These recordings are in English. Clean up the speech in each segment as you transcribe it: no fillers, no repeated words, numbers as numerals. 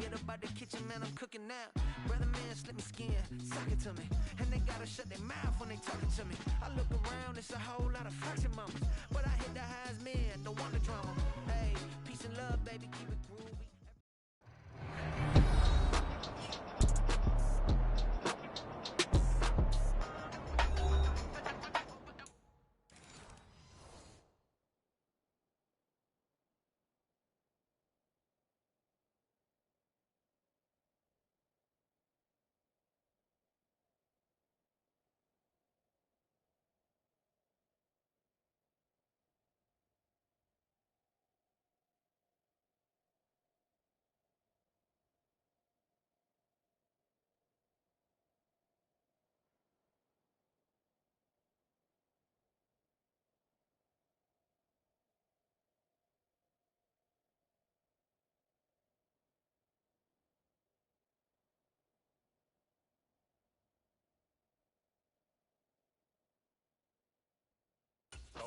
forget about the kitchen, man, I'm cooking now. Brother, man, slip me skin, suck it to me. And they gotta shut their mouth when they talking to me. I look around, it's a whole lot of flexing mamas. But I hit the highs, man, don't want the drama. Hey, peace and love, baby, keep it groovy.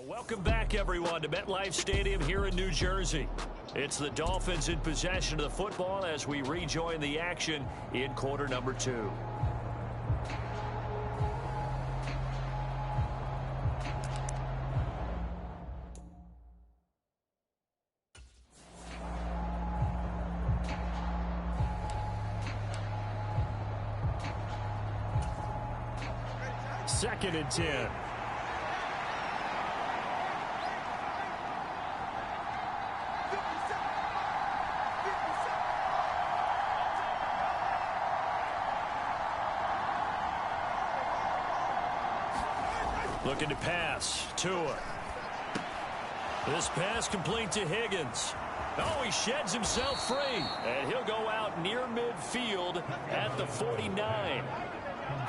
Welcome back, everyone, to MetLife Stadium here in New Jersey. It's the Dolphins in possession of the football as we rejoin the action in quarter number 2. Second and 10. Looking to pass. Tua. This pass complete to Higgins. Oh, he sheds himself free. And he'll go out near midfield at the 49.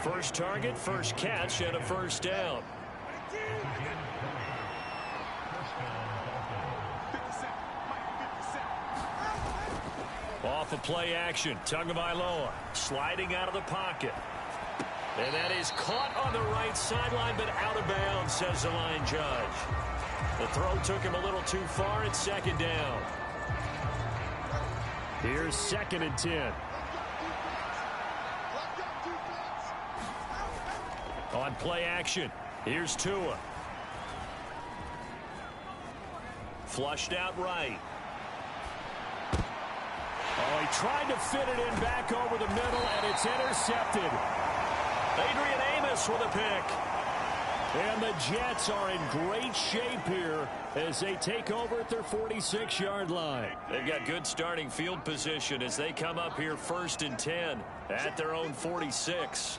First target, first catch, and a first down. Off of play action. Tagovailoa sliding out of the pocket. And that is caught on the right sideline, but out of bounds, says the line judge. The throw took him a little too far. It's second down. Here's second and 10. On play action, here's Tua. Flushed out right. Oh, he tried to fit it in back over the middle, and it's intercepted. Adrian Amos with a pick. And the Jets are in great shape here as they take over at their 46-yard line. They've got good starting field position as they come up here first and 10 at their own 46.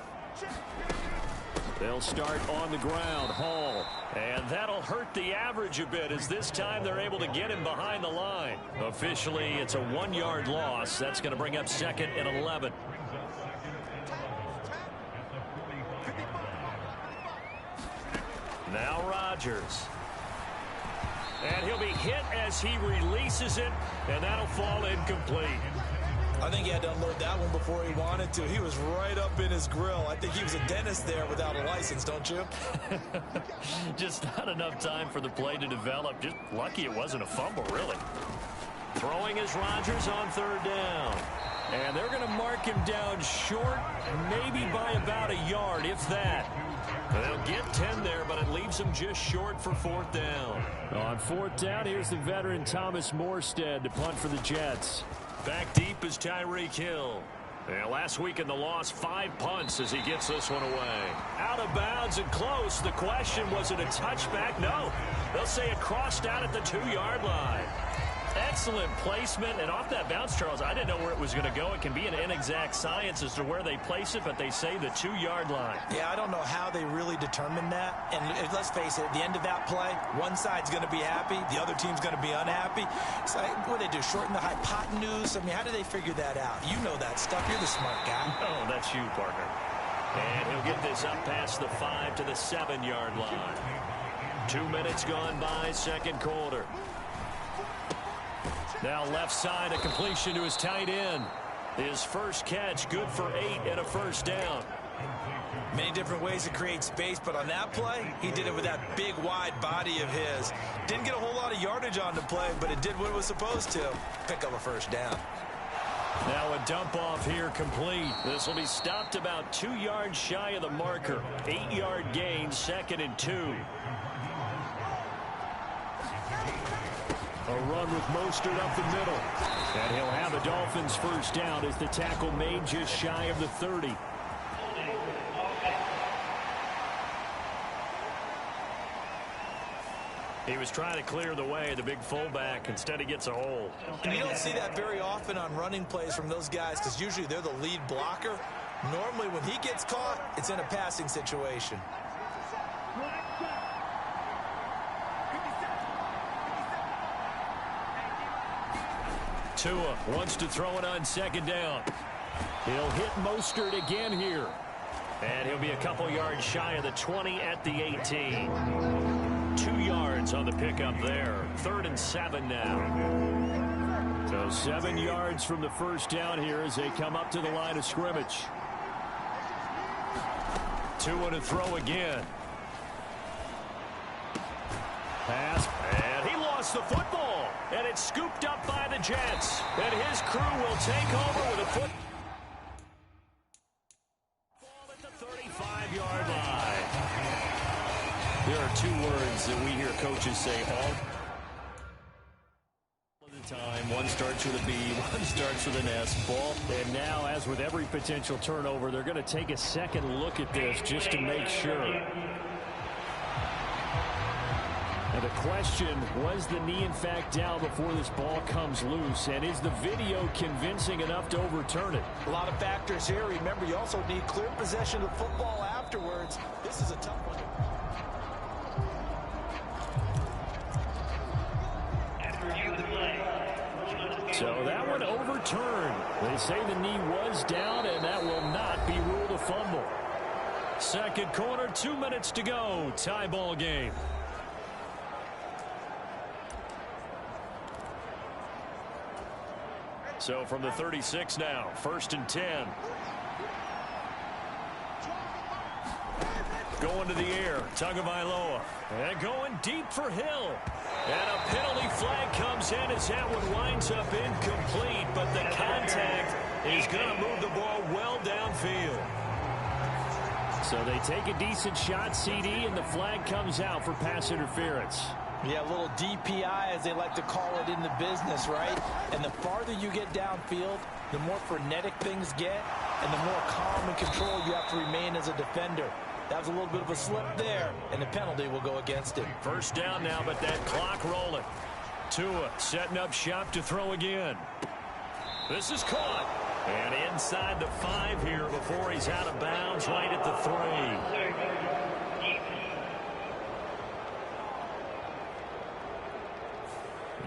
They'll start on the ground. Hall. And that'll hurt the average a bit as this time they're able to get him behind the line. Officially, it's a 1-yard loss. That's going to bring up second and 11. Now Rodgers. And he'll be hit as he releases it, and that'll fall incomplete. I think he had to unload that one before he wanted to. He was right up in his grill. I think he was a dentist there without a license, don't you? Just not enough time for the play to develop. Just lucky it wasn't a fumble, really. Throwing is Rodgers on third down. And they're going to mark him down short, maybe by about a yard, if that. They'll get 10 there, but it leaves them just short for fourth down. On fourth down, here's the veteran Thomas Morstead to punt for the Jets. Back deep is Tyreek Hill. And last week in the loss, 5 punts as he gets this one away. Out of bounds and close. The question, was it a touchback? No. They'll say it crossed out at the 2-yard line. Excellent placement, and off that bounce, Charles, I didn't know where it was going to go. It can be an inexact science as to where they place it, but they say the 2-yard line. Yeah, I don't know how they really determined that. And let's face it, at the end of that play, one side's going to be happy, the other team's going to be unhappy. So what do they do, shorten the hypotenuse? I mean, how do they figure that out? You know that stuff. You're the smart guy. Oh, that's you, partner. And he'll get this up past the 5 to the 7-yard line. 2 minutes gone by, second quarter. Now left side, a completion to his tight end. His first catch, good for 8 and a first down. Many different ways to create space, but on that play, he did it with that big, wide body of his. Didn't get a whole lot of yardage on the play, but it did what it was supposed to. Pick up a first down. Now a dump off here complete. This will be stopped about 2 yards shy of the marker. 8-yard gain, 2nd and 2. A run with Mostert up the middle. And he'll have a Dolphins first down as the tackle made just shy of the 30. He was trying to clear the way, the big fullback. Instead, he gets a hole. And you don't see that very often on running plays from those guys because usually they're the lead blocker. Normally, when he gets caught, it's in a passing situation. Tua wants to throw it on 2nd down. He'll hit Mostert again here. And he'll be a couple yards shy of the 20 at the 18. 2 yards on the pickup there. 3rd and 7 now. So 7 yards from the first down here as they come up to the line of scrimmage. Tua to throw again. Pass, and he lost the football. And it's scooped up by the Jets. And his crew will take over with a football at the 35-yard line. There are 2 words that we hear coaches say all the time. One starts with a B, one starts with an S. Ball. And now, as with every potential turnover, they're going to take a second look at this just to make sure. And the question, was the knee in fact down before this ball comes loose? And is the video convincing enough to overturn it? A lot of factors here. Remember, you also need clear possession of the football afterwards. This is a tough one. So that one overturned. They say the knee was down, and that will not be ruled a fumble. Second quarter, 2 minutes to go. Tie ball game. So from the 36 now, 1st and 10. Going to the air, Tagovailoa. And going deep for Hill. And a penalty flag comes in as that one winds up incomplete. But the contact is going to move the ball well downfield. So they take a decent shot, CD, and the flag comes out for pass interference. Yeah, a little DPI, as they like to call it in the business, right? And the farther you get downfield, the more frenetic things get, and the more calm and control you have to remain as a defender. That was a little bit of a slip there, and the penalty will go against him. First down now, but that clock rolling. Tua setting up shop to throw again. This is caught. And inside the 5 here before he's out of bounds, right at the 3.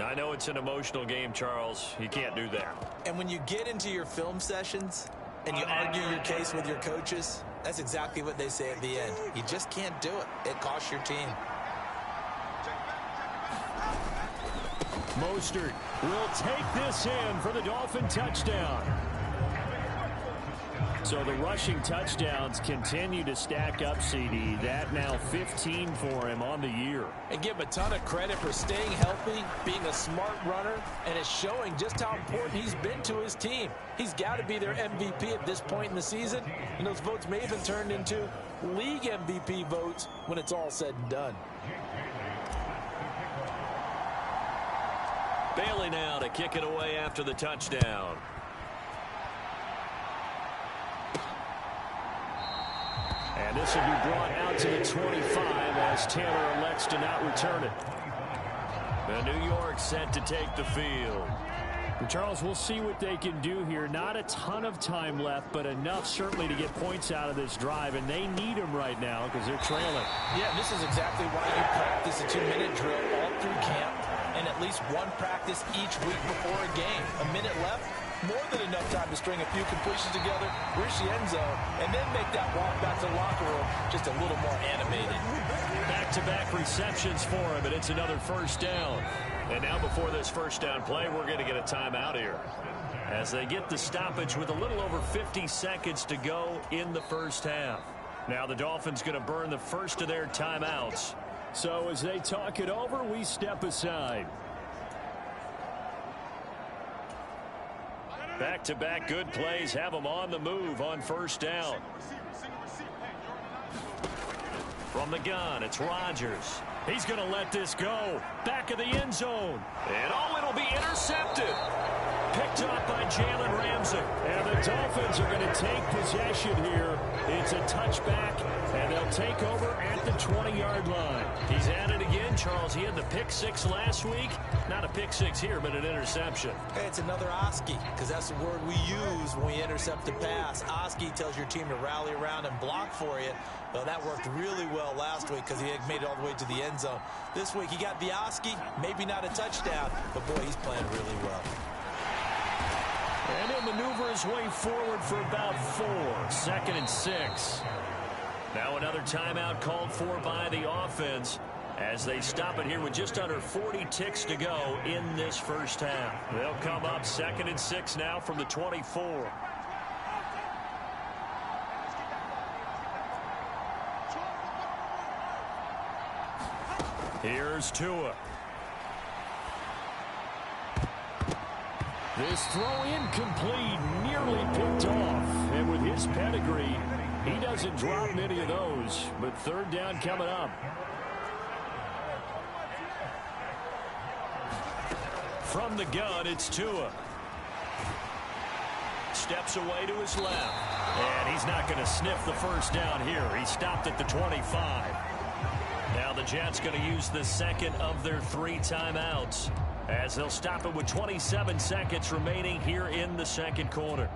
I know it's an emotional game, Charles. You can't do that. And when you get into your film sessions and you argue your case with your coaches, that's exactly what they say at the end. You just can't do it. It costs your team. Mostert will take this in for the Dolphin touchdown. So the rushing touchdowns continue to stack up, CD. That now 15 for him on the year. And give him a ton of credit for staying healthy, being a smart runner, and it's showing just how important he's been to his team. He's got to be their MVP at this point in the season, and those votes may have been turned into league MVP votes when it's all said and done. Bailey now to kick it away after the touchdown. And this will be brought out to the 25 as Taylor elects to not return it. The New York set to take the field. And Charles, we'll see what they can do here. Not a ton of time left, but enough certainly to get points out of this drive. And they need them right now because they're trailing. Yeah, this is exactly why you practice a 2-minute drill all through camp and at least one practice each week before a game. A minute left. More than enough time to string a few completions together, reach the end zone, and then make that walk back to the locker room just a little more animated. Back-to-back receptions for him, and it's another first down. And now before this first down play, we're going to get a timeout here. As they get the stoppage with a little over 50 seconds to go in the first half. Now the Dolphins going to burn the first of their timeouts. So as they talk it over, we step aside. Back-to-back good plays have them on the move on first down. From the gun, it's Rodgers. He's going to let this go. Back of the end zone. And it'll be intercepted. Picked up by Jalen Ramsey. And the Dolphins are going to take possession here. It's a touchback, and they'll take over at the 20-yard line. He's at it again, Charles. He had the pick six last week. Not a pick six here, but an interception. Hey, it's another Oski, because that's the word we use when we intercept a pass. Oski tells your team to rally around and block for you. Well, that worked really well last week because he had made it all the way to the end zone. This week, he got the Oski, maybe not a touchdown, but boy, he's playing really well. And he'll maneuver his way forward for about 4. 2nd and 6. Now another timeout called for by the offense as they stop it here with just under 40 ticks to go in this first half. They'll come up 2nd and 6 now from the 24. Here's Tua. This throw incomplete, nearly picked off. And with his pedigree, he doesn't drop many of those. But third down coming up. From the gun, it's Tua. Steps away to his left. And he's not going to sniff the first down here. He stopped at the 25. Now the Jets going to use the second of their 3 timeouts, as they'll stop it with 27 seconds remaining here in the second quarter.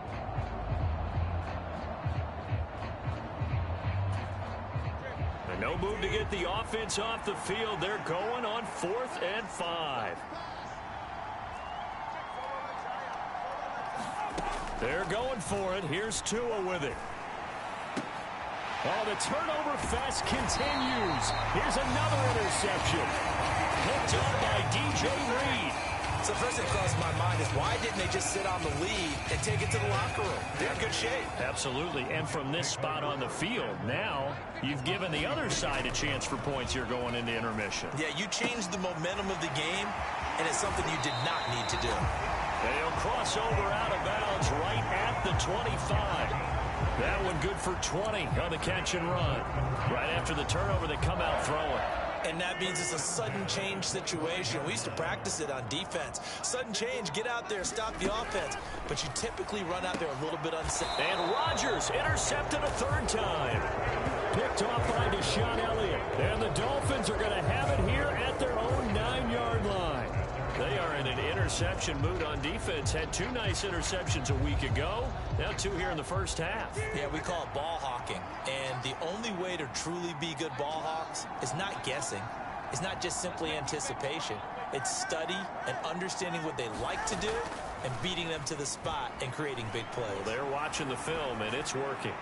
And no move to get the offense off the field. They're going on 4th and 5. They're going for it. Here's Tua with it. Oh, the turnover fest continues. Here's another interception. Picked up by DJ Reed. So the first thing that crosses my mind is why didn't they just sit on the lead and take it to the locker room? They're in good shape. Absolutely. And from this spot on the field, now you've given the other side a chance for points here going into intermission. Yeah, you changed the momentum of the game, and it's something you did not need to do. They'll cross over out of bounds right at the 25. That one good for 20 on the catch and run. Right after the turnover, they come out throwing. And that means it's a sudden change situation. We used to practice it on defense. Sudden change, get out there, stop the offense. But you typically run out there a little bit unsafe. And Rodgers intercepted a 3rd time. Picked off by Deshaun Elliott. And the Dolphins are going to have it here at their own 9-yard line. They are in an interception mood on defense. Had 2 nice interceptions a week ago. Now 2 here in the first half. Yeah, we call it ball hawking. And the only way to truly be good ball hawks is not guessing. It's not just simply anticipation. It's study and understanding what they like to do and beating them to the spot and creating big plays. Well, they're watching the film, and it's working.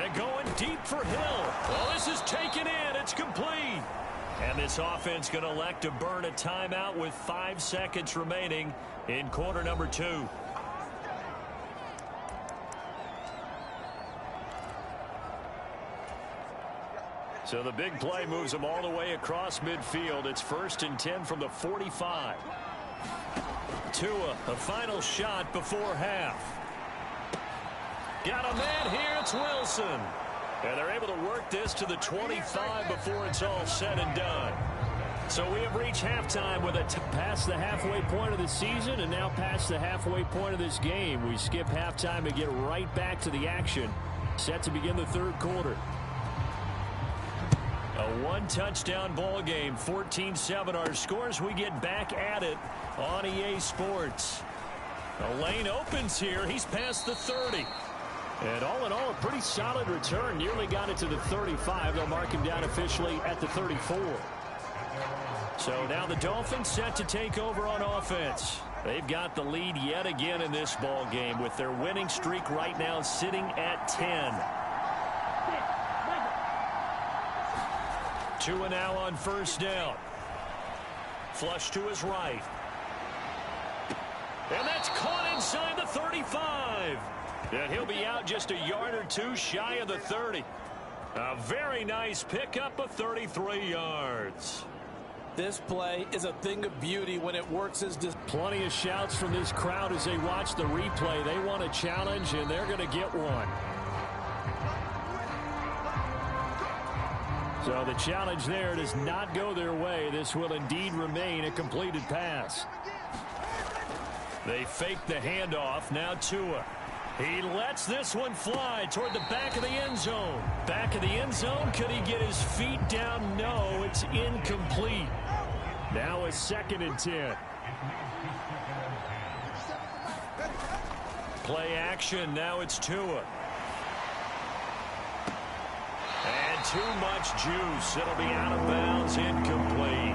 And going deep for Hill. Well, this is taken in. It's complete. And this offense going to elect to burn a timeout with 5 seconds remaining in quarter number 2. So the big play moves them all the way across midfield. It's 1st and 10 from the 45. Tua, a final shot before half. Got a man here. It's Wilson. And they're able to work this to the 25 before it's all said and done. So we have reached halftime with past the halfway point of the season and now past the halfway point of this game. We skip halftime and get right back to the action. Set to begin the 3rd quarter. A 1-touchdown ball game, 14-7 our scores. We get back at it on EA Sports. The lane opens here. He's past the 30. And all in all, a pretty solid return. Nearly got it to the 35. They'll mark him down officially at the 34. So now the Dolphins set to take over on offense. They've got the lead yet again in this ball game with their winning streak right now sitting at 10. Tua now on first down. Flush to his right. And that's caught inside the 35. And he'll be out just a yard or 2 shy of the 30. A very nice pickup of 33 yards. This play is a thing of beauty when it works as this. Plenty of shouts from this crowd as they watch the replay. They want a challenge, and they're going to get one. So the challenge there does not go their way. This will indeed remain a completed pass. They fake the handoff. Now Tua. He lets this one fly toward the back of the end zone. Back of the end zone. Could he get his feet down? No, it's incomplete. Now a 2nd and 10. Play action. Now it's Tua. And too much juice. It'll be out of bounds. Incomplete.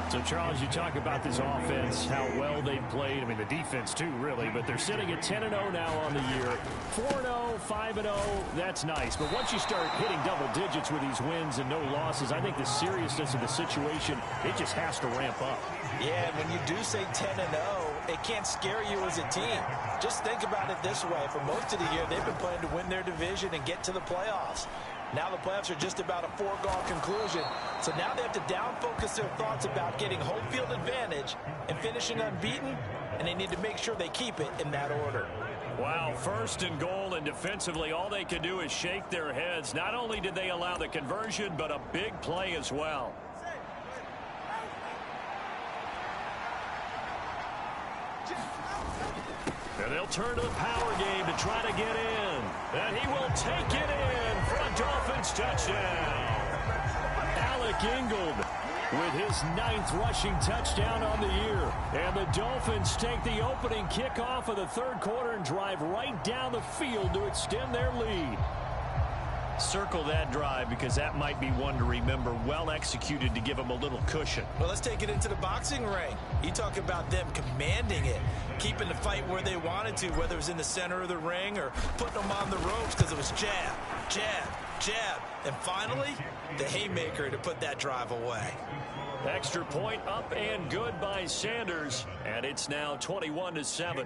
So, Charles, you talk about this offense, how well they've played. I mean, the defense, too, really. But they're sitting at 10-0 now on the year. 4-0, 5-0, that's nice. But once you start hitting double digits with these wins and no losses, I think the seriousness of the situation, it just has to ramp up. Yeah, when you do say 10-0, it can't scare you as a team. Just think about it this way. For most of the year, they've been playing to win their division and get to the playoffs. Now the playoffs are just about a foregone conclusion. So now they have to down-focus their thoughts about getting home field advantage and finishing unbeaten, and they need to make sure they keep it in that order. Wow, 1st and goal, and defensively all they can do is shake their heads. Not only did they allow the conversion, but a big play as well. And they'll turn to the power game to try to get in. And he will take it in for a Dolphins touchdown. Alec Ingold with his 9th rushing touchdown on the year. And the Dolphins take the opening kickoff of the 3rd quarter and drive right down the field to extend their lead. Circle that drive because that might be one to remember. Well executed to give them a little cushion. Well, let's take it into the boxing ring. You talk about them commanding it, keeping the fight where they wanted to, whether it was in the center of the ring or putting them on the ropes because it was jab, jab, jab. And finally, the haymaker to put that drive away. Extra point up and good by Sanders. And it's now 21-7.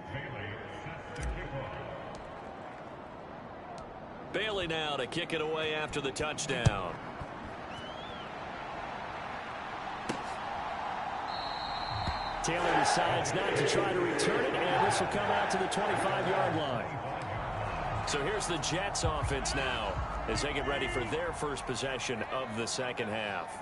Bailey now to kick it away after the touchdown. Taylor decides not to try to return it, and this will come out to the 25-yard line. So here's the Jets offense now as they get ready for their first possession of the 2nd half.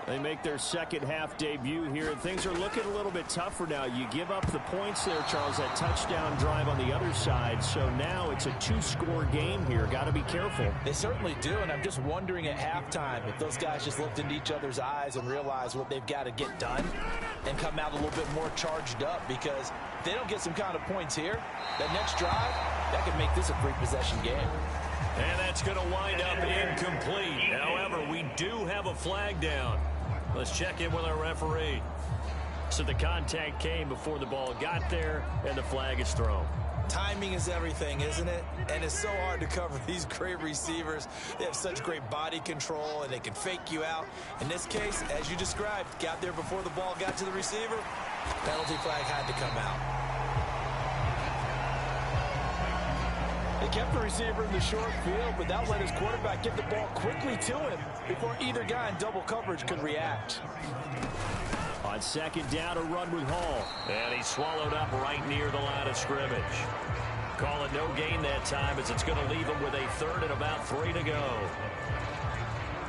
They make their 2nd half debut here, and things are looking a little bit tougher now. You give up the points there, Charles, that touchdown drive on the other side. So now it's a 2-score game here. Got to be careful. They certainly do, and I'm just wondering at halftime if those guys just looked into each other's eyes and realized what they've got to get done and come out a little bit more charged up, because if they don't get some kind of points here, that next drive, that could make this a 3-possession game. And that's going to wind up incomplete. However, we do have a flag down. Let's check in with our referee. So the contact came before the ball got there, and the flag is thrown. Timing is everything, isn't it? And it's so hard to cover these great receivers. They have such great body control, and they can fake you out. In this case, as you described, got there before the ball got to the receiver. Penalty flag had to come out. They kept the receiver in the short field, but that let his quarterback get the ball quickly to him before either guy in double coverage could react. On 2nd down, a run with Hall. And he's swallowed up right near the line of scrimmage. Call it no gain that time, as it's going to leave him with a 3rd and about 3 to go.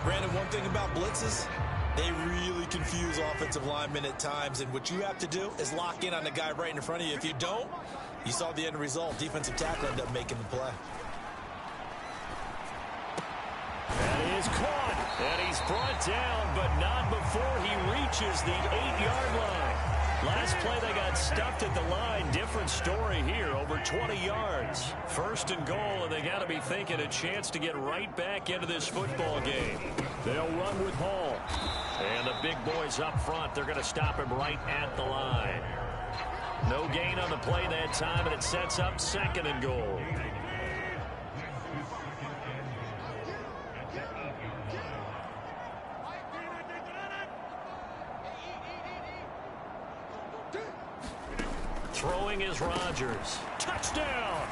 Brandon, one thing about blitzes, they really confuse offensive linemen at times, and what you have to do is lock in on the guy right in front of you. If you don't, you saw the end result. Defensive tackle ended up making the play. That is caught, and he's brought down, but not before he reaches the 8-yard line. Last play, they got stuffed at the line. Different story here, over 20 yards. 1st and goal, and they got to be thinking a chance to get right back into this football game. They'll run with Hall. And the big boys up front, they're going to stop him right at the line. No gain on the play that time, and it sets up 2nd and goal. Throwing is Rodgers. Touchdown!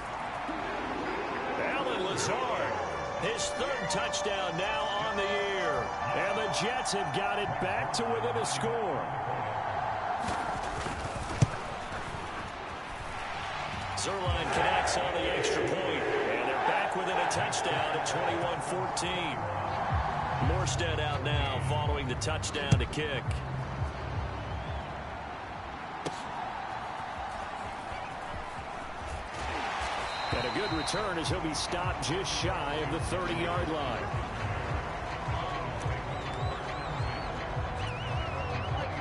Allen Lazard His third touchdown now on the year. And the Jets have got it back to within a score. Zerline connects on the extra point. And they're back within a touchdown at 21-14. Morstead out now following the touchdown to kick. And a good return as he'll be stopped just shy of the 30-yard line.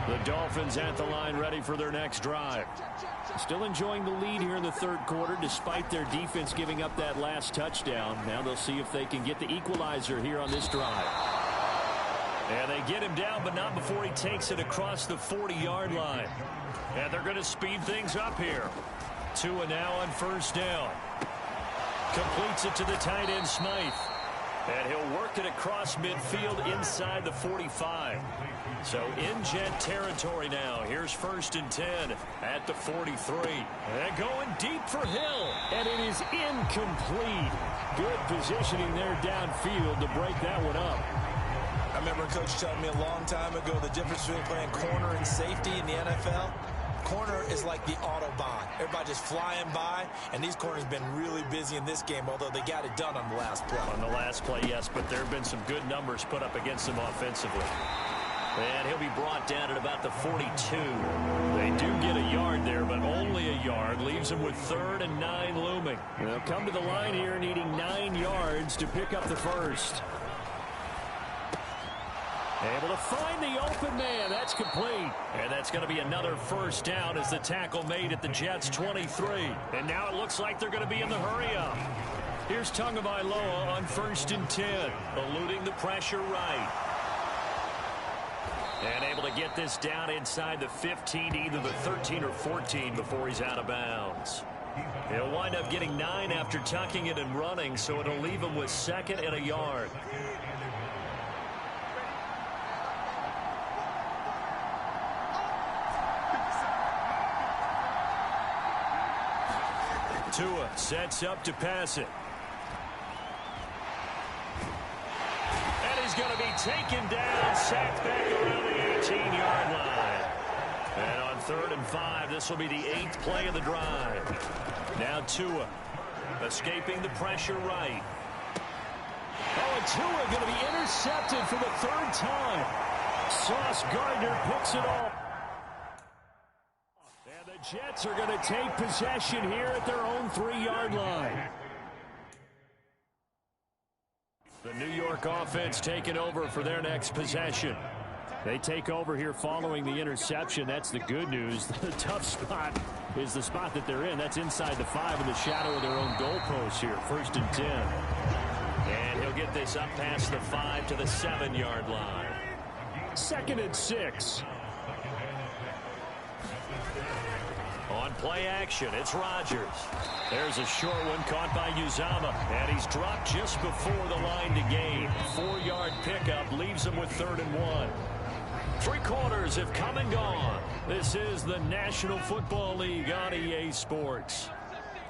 The Dolphins at the line ready for their next drive. Still enjoying the lead here in the third quarter despite their defense giving up that last touchdown. Now they'll see if they can get the equalizer here on this drive. And they get him down, but not before he takes it across the 40-yard line. And they're going to speed things up here. Tua now on first down. Completes it to the tight end, Smythe. And he'll work it across midfield inside the 45. So in Jet territory now. Here's 1st and 10 at the 43. And going deep for Hill. And it is incomplete. Good positioning there downfield to break that one up. I remember Coach telling me a long time ago the difference between playing corner and safety in the NFL. Corner is like the Autobahn. Everybody just flying by, and these corners have been really busy in this game, although they got it done on the last play. On the last play, yes, but there have been some good numbers put up against them offensively. And he'll be brought down at about the 42. They do get a yard there, but only a yard. Leaves them with 3rd and 9 looming. They'll come to the line here needing 9 yards to pick up the first. Able to find the open man. That's complete. And that's going to be another first down as the tackle made at the Jets' 23. And now it looks like they're going to be in the hurry-up. Here's Tagovailoa on 1st and 10. Eluding the pressure right. And able to get this down inside the 15, either the 13 or 14 before he's out of bounds. He'll wind up getting 9 after tucking it and running, so it'll leave him with 2nd and a yard. Tua sets up to pass it. And he's going to be taken down, sacked back around the 18-yard line. And on 3rd and 5, this will be the 8th play of the drive. Now Tua escaping the pressure right. Oh, and Tua going to be intercepted for the 3rd time. Sauce Gardner picks it off. Jets are going to take possession here at their own 3-yard line. The New York offense taking over for their next possession. They take over here following the interception. That's the good news. The tough spot is the spot that they're in. That's inside the 5 in the shadow of their own goalpost here. 1st and 10. And he'll get this up past the 5 to the 7-yard line. 2nd and 6. On play action, it's Rodgers. There's a short one caught by Uzama, and he's dropped just before the line to gain. 4-yard pickup leaves him with 3rd and 1. 3 quarters have come and gone. This is the National Football League on EA Sports.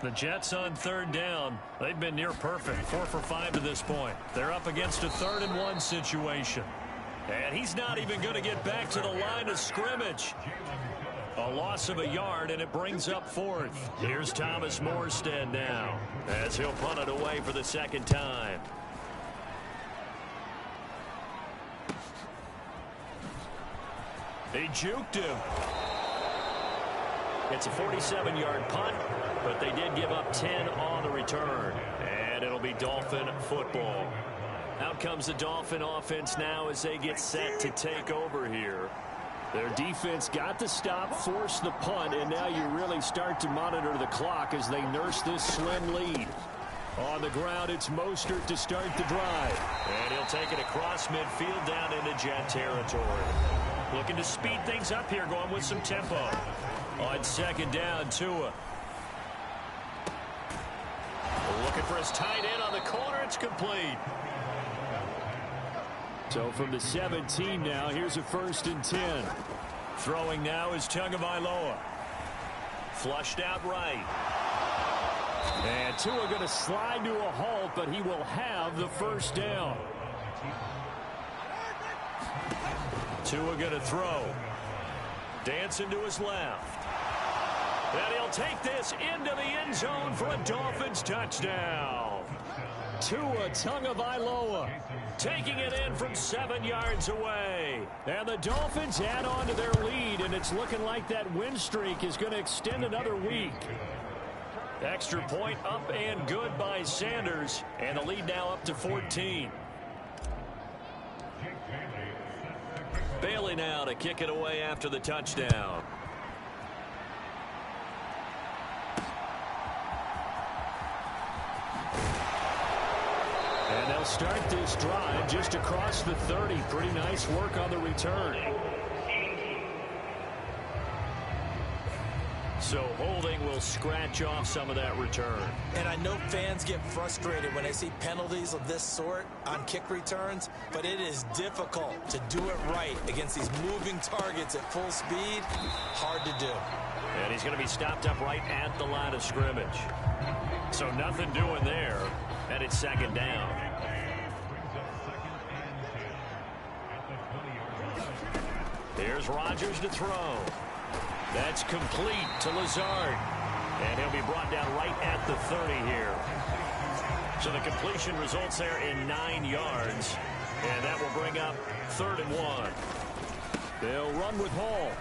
The Jets on 3rd down. They've been near perfect, 4 for 5 to this point. They're up against a 3rd and 1 situation. And he's not even going to get back to the line of scrimmage. A loss of a yard, and it brings up 4th. Here's Thomas Morstead now, as he'll punt it away for the 2nd time. He juked him. It's a 47-yard punt, but they did give up 10 on the return. And it'll be Dolphin football. Out comes the Dolphin offense now as they get set to take over here. Their defense got the stop, forced the punt, and now you really start to monitor the clock as they nurse this slim lead. On the ground, it's Mostert to start the drive. And he'll take it across midfield down into Jet territory. Looking to speed things up here, going with some tempo. On 2nd down, Tua. Looking for his tight end on the corner. It's complete. So from the 17 now, here's a 1st and 10. Throwing now is Tagovailoa. Flushed out right. And Tua going to slide to a halt, but he will have the first down. Tua going to throw. Dancing to his left. And he'll take this into the end zone for a Dolphins touchdown. Tua Tagovailoa taking it in from 7 yards away. And the Dolphins add on to their lead, and it's looking like that win streak is going to extend another week. Extra point up and good by Sanders, and the lead now up to 14. Bailey now to kick it away after the touchdown. And they'll start this drive just across the 30. Pretty nice work on the return. So holding will scratch off some of that return. And I know fans get frustrated when they see penalties of this sort on kick returns, but it is difficult to do it right against these moving targets at full speed. Hard to do. And he's going to be stopped up right at the line of scrimmage. So nothing doing there, and it's second down. Here's Rodgers to throw. That's complete to Lazard. And he'll be brought down right at the 30 here. So the completion results there in 9 yards. And that will bring up 3rd and 1. They'll run with Hall.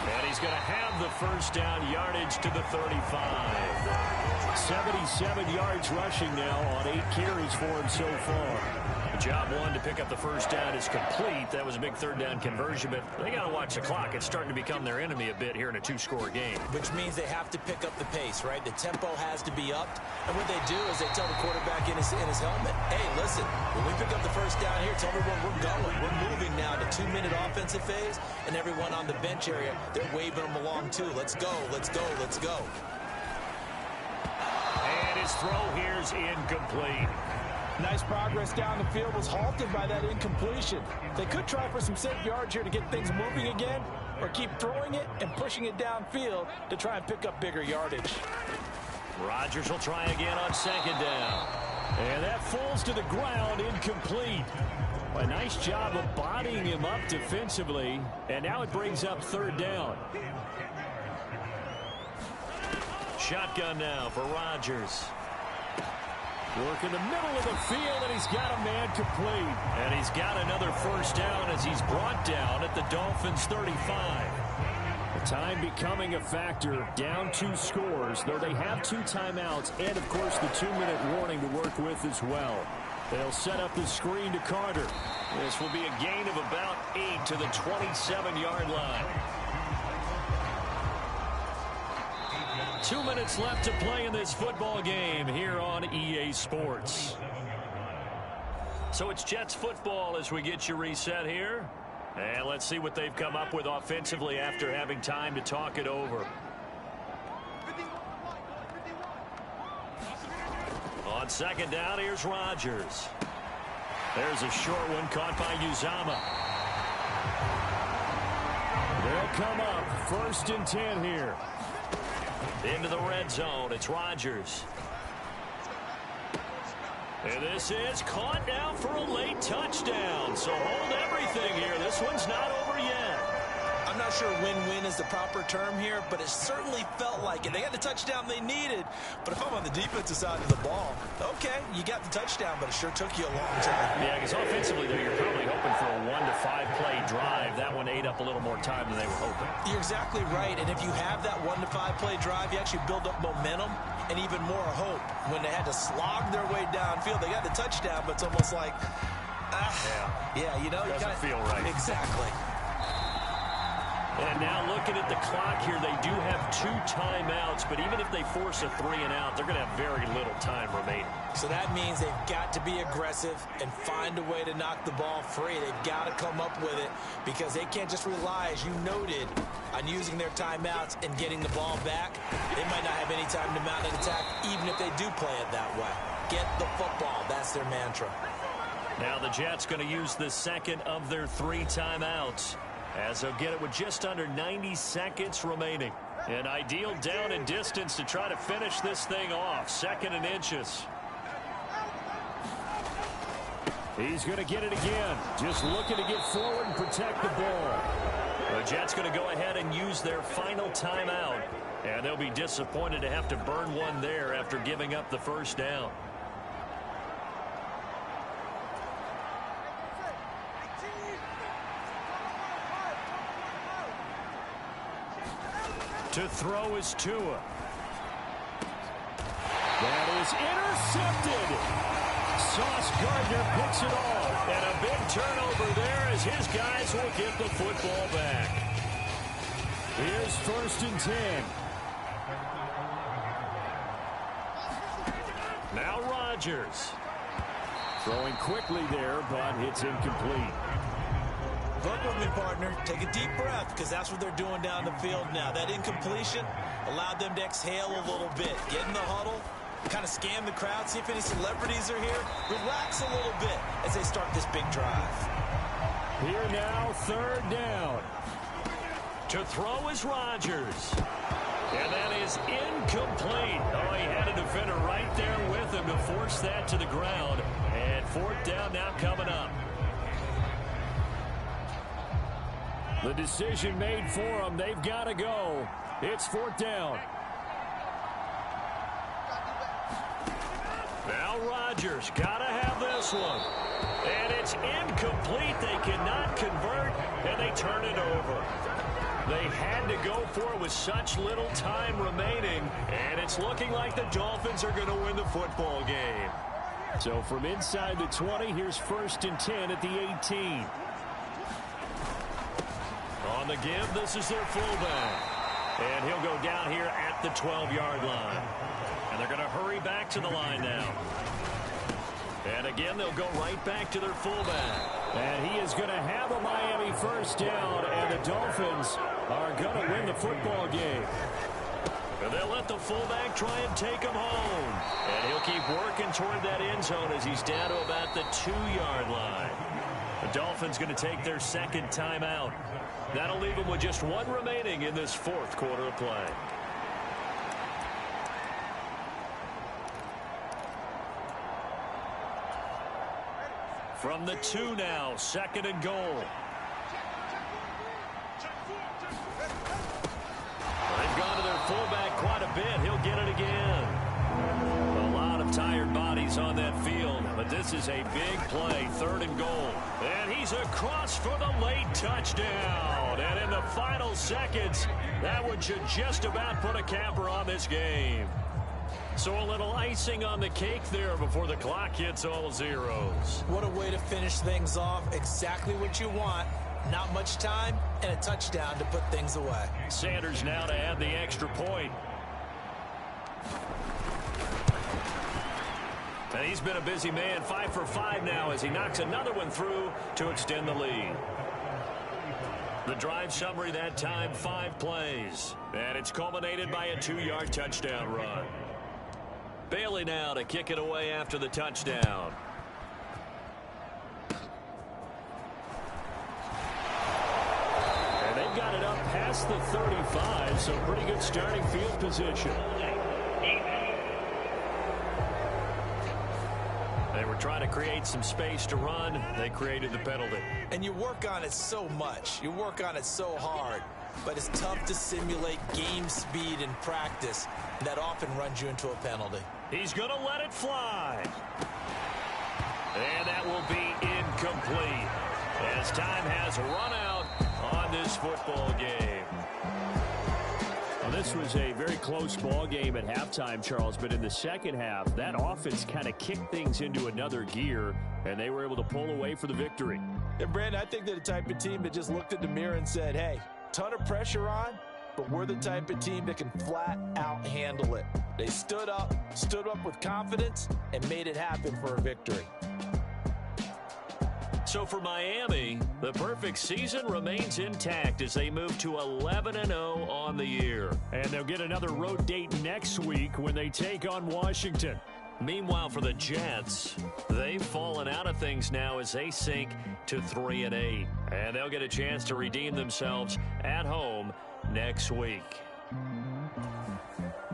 And he's going to have the first down, yardage to the 35. 77 yards rushing now on 8 carries for him so far. Job one to pick up the first down is complete. That was a big 3rd down conversion, but they got to watch the clock. It's starting to become their enemy a bit here in a 2-score game. Which means they have to pick up the pace, right? The tempo has to be upped. And what they do is they tell the quarterback in his helmet, hey, listen, when we pick up the first down here, tell everyone we're going. We're moving now to 2-minute offensive phase, and everyone on the bench area, they're waving them along too. Let's go, let's go, let's go. And his throw here is incomplete. Nice progress down the field was halted by that incompletion. They could try for some safe yards here to get things moving again, or keep throwing it and pushing it downfield to try and pick up bigger yardage. Rodgers will try again on 2nd down. And that falls to the ground, incomplete. A nice job of bodying him up defensively, and now it brings up 3rd down. Shotgun now for Rodgers. Work in the middle of the field, and he's got a man complete. And he's got another first down as he's brought down at the Dolphins' 35. The time becoming a factor, down 2 scores, though they have 2 timeouts, and, of course, the 2-minute warning to work with as well. They'll set up the screen to Carter. This will be a gain of about 8 to the 27-yard line. 2 minutes left to play in this football game here on EA Sports. So it's Jets football as we get you reset here. And let's see what they've come up with offensively after having time to talk it over. On 2nd down, here's Rodgers. There's a short one caught by Uzama. They'll come up 1st and 10 here. Into the red zone, it's Rodgers. And this is caught now for a late touchdown. So hold everything here. This one's not over yet. I'm not sure win-win is the proper term here, but it certainly felt like it. They got the touchdown they needed, but if I'm on the defensive side of the ball, okay, you got the touchdown, but it sure took you a long time. Yeah, because offensively, though, you're probably hoping for a 1 to 5 play drive. That one ate up a little more time than they were hoping. You're exactly right, and if you have that 1 to 5 play drive, you actually build up momentum and even more hope. When they had to slog their way downfield, they got the touchdown, but it's almost like, yeah, you know. Doesn't feel right. Exactly. And now looking at the clock here, they do have 2 timeouts, but even if they force a 3 and out, they're going to have very little time remaining. So that means they've got to be aggressive and find a way to knock the ball free. They've got to come up with it because they can't just rely, as you noted, on using their timeouts and getting the ball back. They might not have any time to mount an attack, even if they do play it that way. Get the football. That's their mantra. Now the Jets going to use the 2nd of their 3 timeouts, as they'll get it with just under 90 seconds remaining. An ideal down and distance to try to finish this thing off. 2nd and inches. He's going to get it again. Just looking to get forward and protect the ball. The Jets going to go ahead and use their final timeout. And they'll be disappointed to have to burn one there after giving up the first down. To throw is Tua. That is intercepted. Sauce Gardner picks it off. And a big turnover there as his guys will get the football back. Here's 1st and 10. Now Rodgers. Throwing quickly there, but it's incomplete. Look with me, partner. Take a deep breath, because that's what they're doing down the field now. That incompletion allowed them to exhale a little bit. Get in the huddle, kind of scan the crowd, see if any celebrities are here. Relax a little bit as they start this big drive. Here now, 3rd down. To throw is Rodgers. And that is incomplete. Oh, he had a defender right there with him to force that to the ground. And 4th down now coming up. The decision made for them. They've got to go. It's 4th down. Now Rodgers got to have this one. And it's incomplete. They cannot convert, and they turn it over. They had to go for it with such little time remaining, and it's looking like the Dolphins are going to win the football game. So from inside the 20, here's 1st and 10 at the 18. On the give, this is their fullback. And he'll go down here at the 12-yard line. And they're going to hurry back to the line now. And again, they'll go right back to their fullback. And he is going to have a Miami 1st down, and the Dolphins are going to win the football game. And they'll let the fullback try and take him home. And he'll keep working toward that end zone as he's down to about the 2-yard line. The Dolphins going to take their 2nd timeout. That'll leave them with just 1 remaining in this 4th quarter of play. From the 2 now, 2nd and goal. They've gone to their fullback quite a bit. He'll get it again. A lot of tired bodies on that field, but this is a big play, 3rd and goal. And he's across for the late touchdown. And in the final seconds, that one should just about put a capper on this game. So a little icing on the cake there before the clock hits all zeros. What a way to finish things off. Exactly what you want. Not much time and a touchdown to put things away. Sanders now to add the extra point. And he's been a busy man, 5 for 5 now as he knocks another one through to extend the lead. The drive summary that time, 5 plays. And it's culminated by a 2-yard touchdown run. Bailey now to kick it away after the touchdown. And they've got it up past the 35, so pretty good starting field position. They were trying to create some space to run. They created the penalty. And you work on it so much. You work on it so hard. But it's tough to simulate game speed in practice. And that often runs you into a penalty. He's going to let it fly. And that will be incomplete as time has run out on this football game. Well, this was a very close ball game at halftime, Charles, but in the second half, that offense kind of kicked things into another gear, and they were able to pull away for the victory. And, Brandon, I think they're the type of team that just looked at the mirror and said, hey, ton of pressure on, but we're the type of team that can flat out handle it. They stood up with confidence, and made it happen for a victory. So for Miami, the perfect season remains intact as they move to 11-0 on the year. And they'll get another road date next week when they take on Washington. Meanwhile, for the Jets, they've fallen out of things now as they sink to 3-8. And they'll get a chance to redeem themselves at home next week.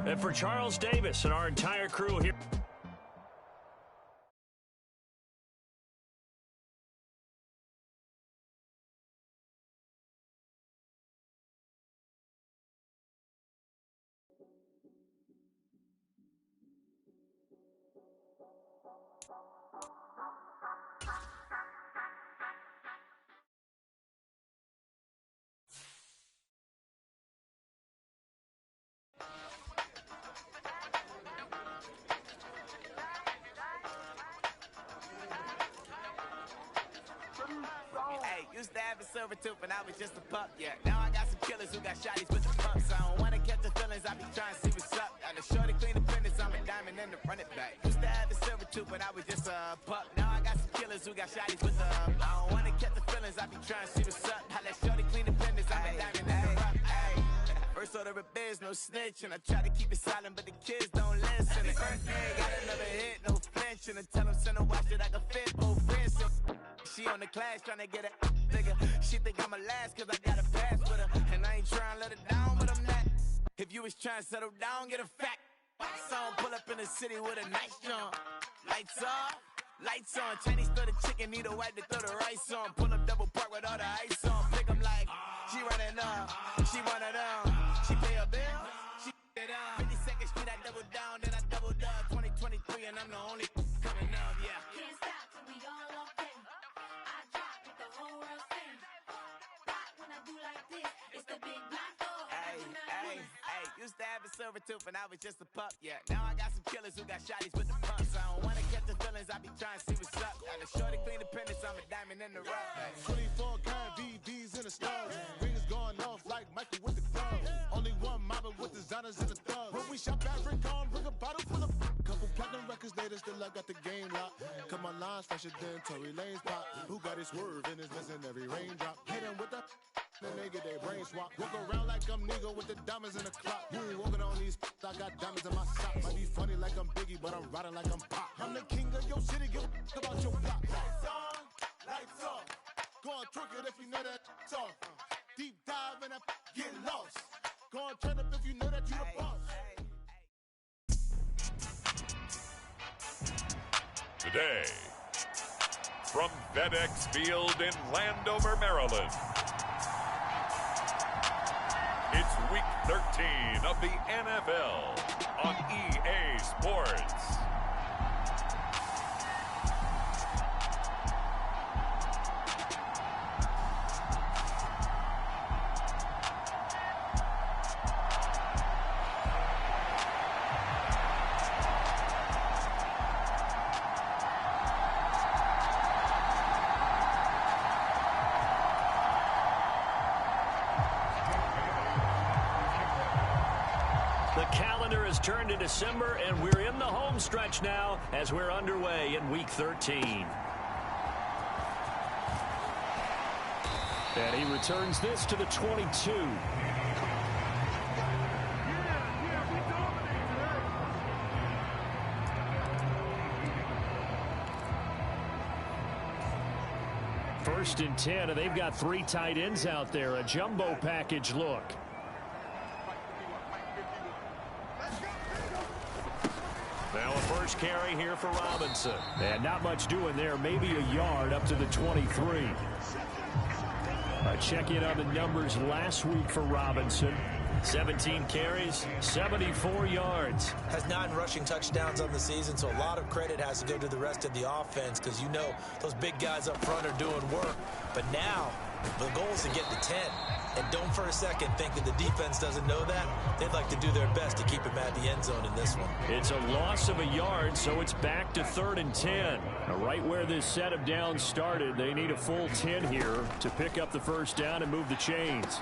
And for Charles Davis and our entire crew here. Used to have a silver tooth and I was just a pup, yeah. Now I got some killers who got shotties with the pumps. I don't wanna catch the feelings, I be trying to see what's up. Got the shorty clean the finish, I'm a diamond in the run it back. Used to have a silver tooth but I was just a pup. Now I got some killers who got shotties with the I don't wanna catch the feelings, I be trying to see what's up. How that shorty clean the finish, I'm a diamond in the rough. First order of biz, no snitch, and I try to keep it silent, but the kids don't listen. The birthday got another hit, no flinch, and I tell them send a watch that I can fit both wrists. She on the class trying to get it nigga. She think I'm a last cause I got a pass with her, and I ain't trying to let her down, but I'm not. If you was trying to settle down, get a fact. Song pull up in the city with a nice jump. Lights off, lights on. Chinese throw the chicken, need a wipe to throw the rice on. Pull up double park with all the ice on. Pick 'em like she running up, she one of them. She pay a bill, she it up. 52nd Street, I double down, then I double up. 2023, and I'm the only coming up, yeah. Can't stop till we all locked in. I drop with the whole world spin. Rock when I do like this, it's the big black door. Hey, used to have a silver tooth and I was just a pup, yeah. Now I got some killers who got shotties with the pumps. I don't wanna catch the feelings, I be trying to see what's up. Got a shorty clean the pennies, I'm a diamond in the rough. 24 karat VVs in the stars. Rings going off like Michael with the club. Only one mobbing with designers in the thugs. When we shop at Rincon, bring a bottle full of couple platinum records later, still I got the game locked. Cut my lines fresher than Tory Lane's pop. Who got his swerve and is missing every raindrop. Hit him with the then they get their brain swap. Walk around like I'm nigga with the diamonds in the clock. You ain't walking on these I got diamonds in my socks. Might be funny like I'm Biggie, but I'm riding like I'm Pop. I'm the king of your city, give a about your block. Lights on, lights off. Go on, trick it if you know that off. Deep dive and get lost. Go on, turn up if you know that you the boss. Today, from FedEx Field in Landover, Maryland, it's Week 13 of the NFL on EA Sports. Turned to December, and we're in the home stretch now as we're underway in Week 13. And he returns this to the 22. First and 10, and they've got 3 tight ends out there. A jumbo package look. Now a first carry here for Robinson. And not much doing there. Maybe a yard up to the 23. Check in on the numbers last week for Robinson. 17 carries, 74 yards. Has 9 rushing touchdowns on the season, so a lot of credit has to go to the rest of the offense because you know those big guys up front are doing work. But now the goal is to get to 10. And don't for a second think that the defense doesn't know that. They'd like to do their best to keep him at the end zone in this one. It's a loss of a yard, so it's back to 3rd and 10. Now, right where this set of downs started, they need a full 10 here to pick up the first down and move the chains.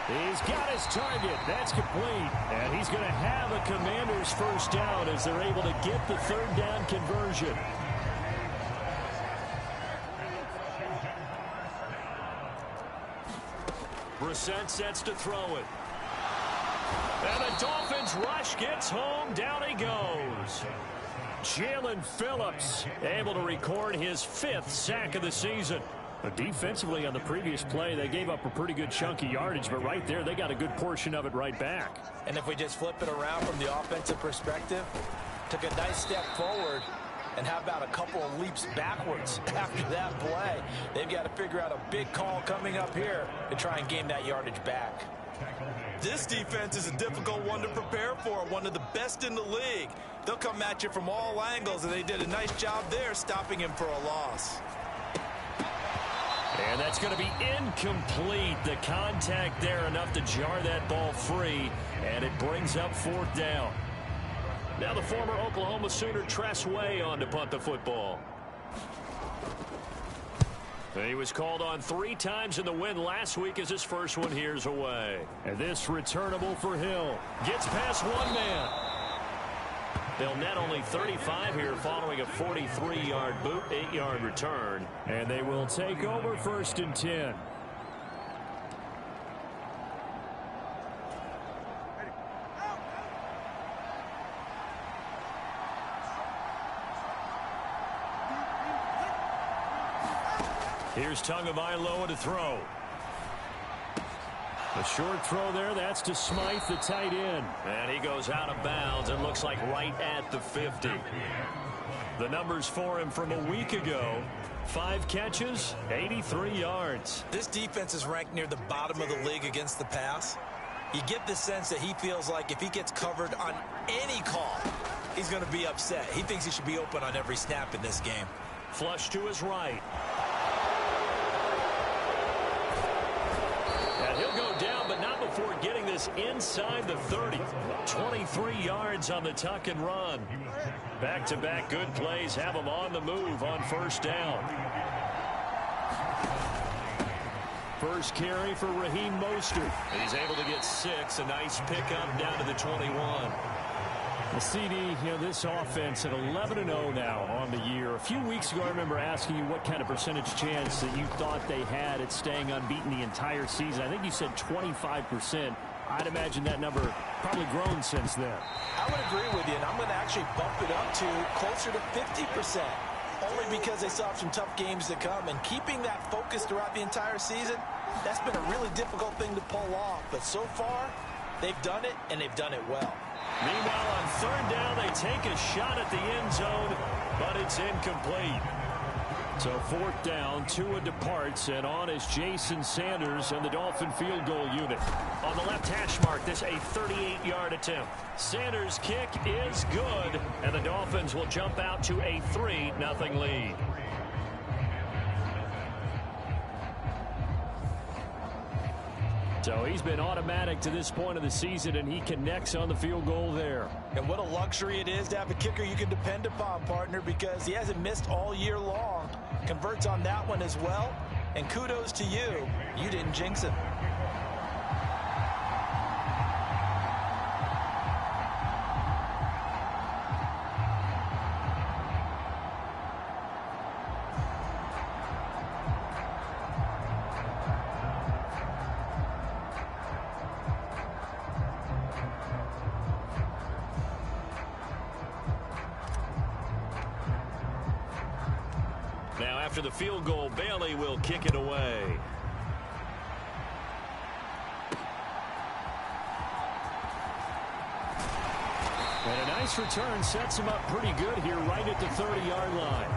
He's got his target. That's complete. And he's going to have a Commander's first down as they're able to get the 3rd down conversion. Brissett sets to throw it. And the Dolphins rush gets home. Down he goes. Jalen Phillips able to record his 5th sack of the season. Defensively on the previous play, they gave up a pretty good chunk of yardage, but right there, they got a good portion of it right back. And if we just flip it around from the offensive perspective, took a nice step forward, and how about a couple of leaps backwards after that play? They've got to figure out a big call coming up here to try and gain that yardage back. This defense is a difficult one to prepare for, one of the best in the league. They'll come at you from all angles, and they did a nice job there stopping him for a loss. And that's going to be incomplete. The contact there enough to jar that ball free, and it brings up 4th down. Now the former Oklahoma Sooner Tress Way on to punt the football. He was called on 3 times in the win last week as his first one here's away. And this returnable for Hill. Gets past one man. They'll net only 35 here following a 43-yard boot, 8-yard return. And they will take over 1st and 10. Here's Tagovailoa to throw. A short throw there. That's to Smythe, the tight end. And he goes out of bounds. It looks like right at the 50. The numbers for him from a week ago. 5 catches, 83 yards. This defense is ranked near the bottom of the league against the pass. You get the sense that he feels like if he gets covered on any call, he's going to be upset. He thinks he should be open on every snap in this game. Flush to his right. He'll go down, but not before getting this inside the 30. 23 yards on the tuck and run. Back-to-back good plays have him on the move on 1st down. First carry for Raheem Mostert. And he's able to get 6. A nice pickup down to the 21. The CD, this offense at 11-0 now on the year. A few weeks ago, I remember asking you what kind of percentage chance that you thought they had at staying unbeaten the entire season. I think you said 25%. I'd imagine that number probably grown since then. I would agree with you, and I'm going to actually bump it up to closer to 50%. Only because they still have some tough games to come. And keeping that focus throughout the entire season, that's been a really difficult thing to pull off. But so far, they've done it, and they've done it well. Meanwhile, on 3rd down, they take a shot at the end zone, but it's incomplete. So 4th down, Tua departs, and on is Jason Sanders and the Dolphin field goal unit. On the left hash mark, this a 38-yard attempt. Sanders' kick is good, and the Dolphins will jump out to a 3-0 lead. So he's been automatic to this point of the season, and he connects on the field goal there. And what a luxury it is to have a kicker you can depend upon, partner, because he hasn't missed all year long. Converts on that one as well, and kudos to you. You didn't jinx him. After the field goal, Bailey will kick it away. And a nice return sets him up pretty good here right at the 30-yard line.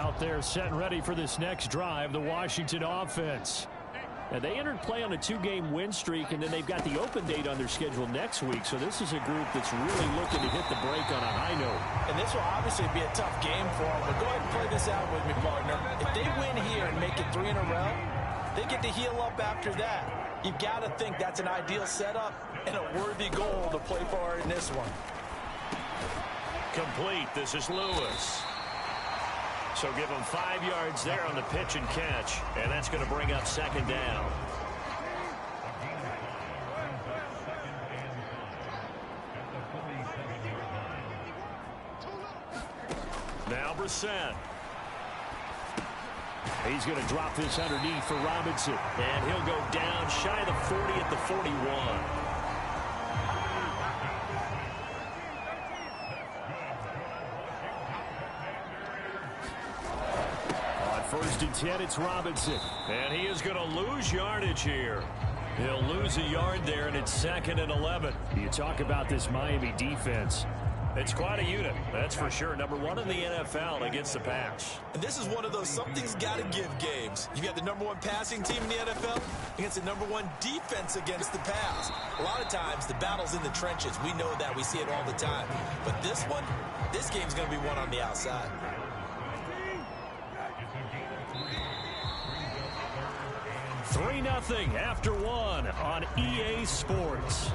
Out there set and ready for this next drive, the Washington offense. Now, they entered play on a 2-game win streak, and then they've got the open date on their schedule next week. So this is a group that's really looking to hit the break on a high note. And this will obviously be a tough game for them. But go ahead and play this out with me, partner. If they win here and make it 3 in a row, they get to heal up after that. You've got to think that's an ideal setup and a worthy goal to play for in this one. Complete. This is Lewis. So give him 5 yards there on the pitch and catch, and that's going to bring up 2nd down. Now Brissett. He's going to drop this underneath for Robinson. And he'll go down shy of the 40 at the 41. 1st and 10, it's Robinson. And he is going to lose yardage here. He'll lose a yard there, and it's 2nd and 11. You talk about this Miami defense. It's quite a unit, that's for sure. Number 1 in the NFL against the pass. And this is one of those something's got to give games. You got the number 1 passing team in the NFL against the number 1 defense against the pass. A lot of times, the battle's in the trenches. We know that. We see it all the time. But this one, this game's going to be won on the outside. Three 3-0 after 1 on EA Sports.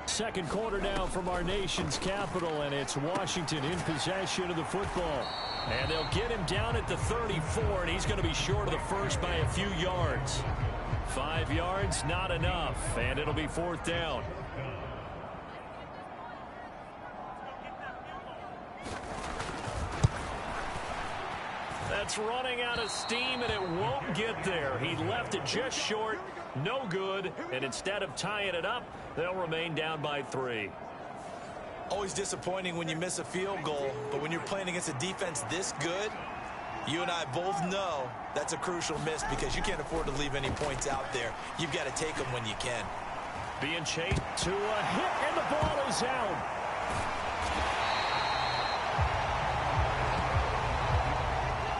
Second quarter now from our nation's capital, and it's Washington in possession of the football. And they'll get him down at the 34, and he's going to be short of the first by a few yards. 5 yards, not enough, and it'll be 4th down. That's running out of steam, and it won't get there. He left it just short, no good, and instead of tying it up, they'll remain down by 3. Always disappointing when you miss a field goal, but when you're playing against a defense this good, you and I both know that's a crucial miss because you can't afford to leave any points out there. You've got to take them when you can. Being chased to a hit, and the ball is out.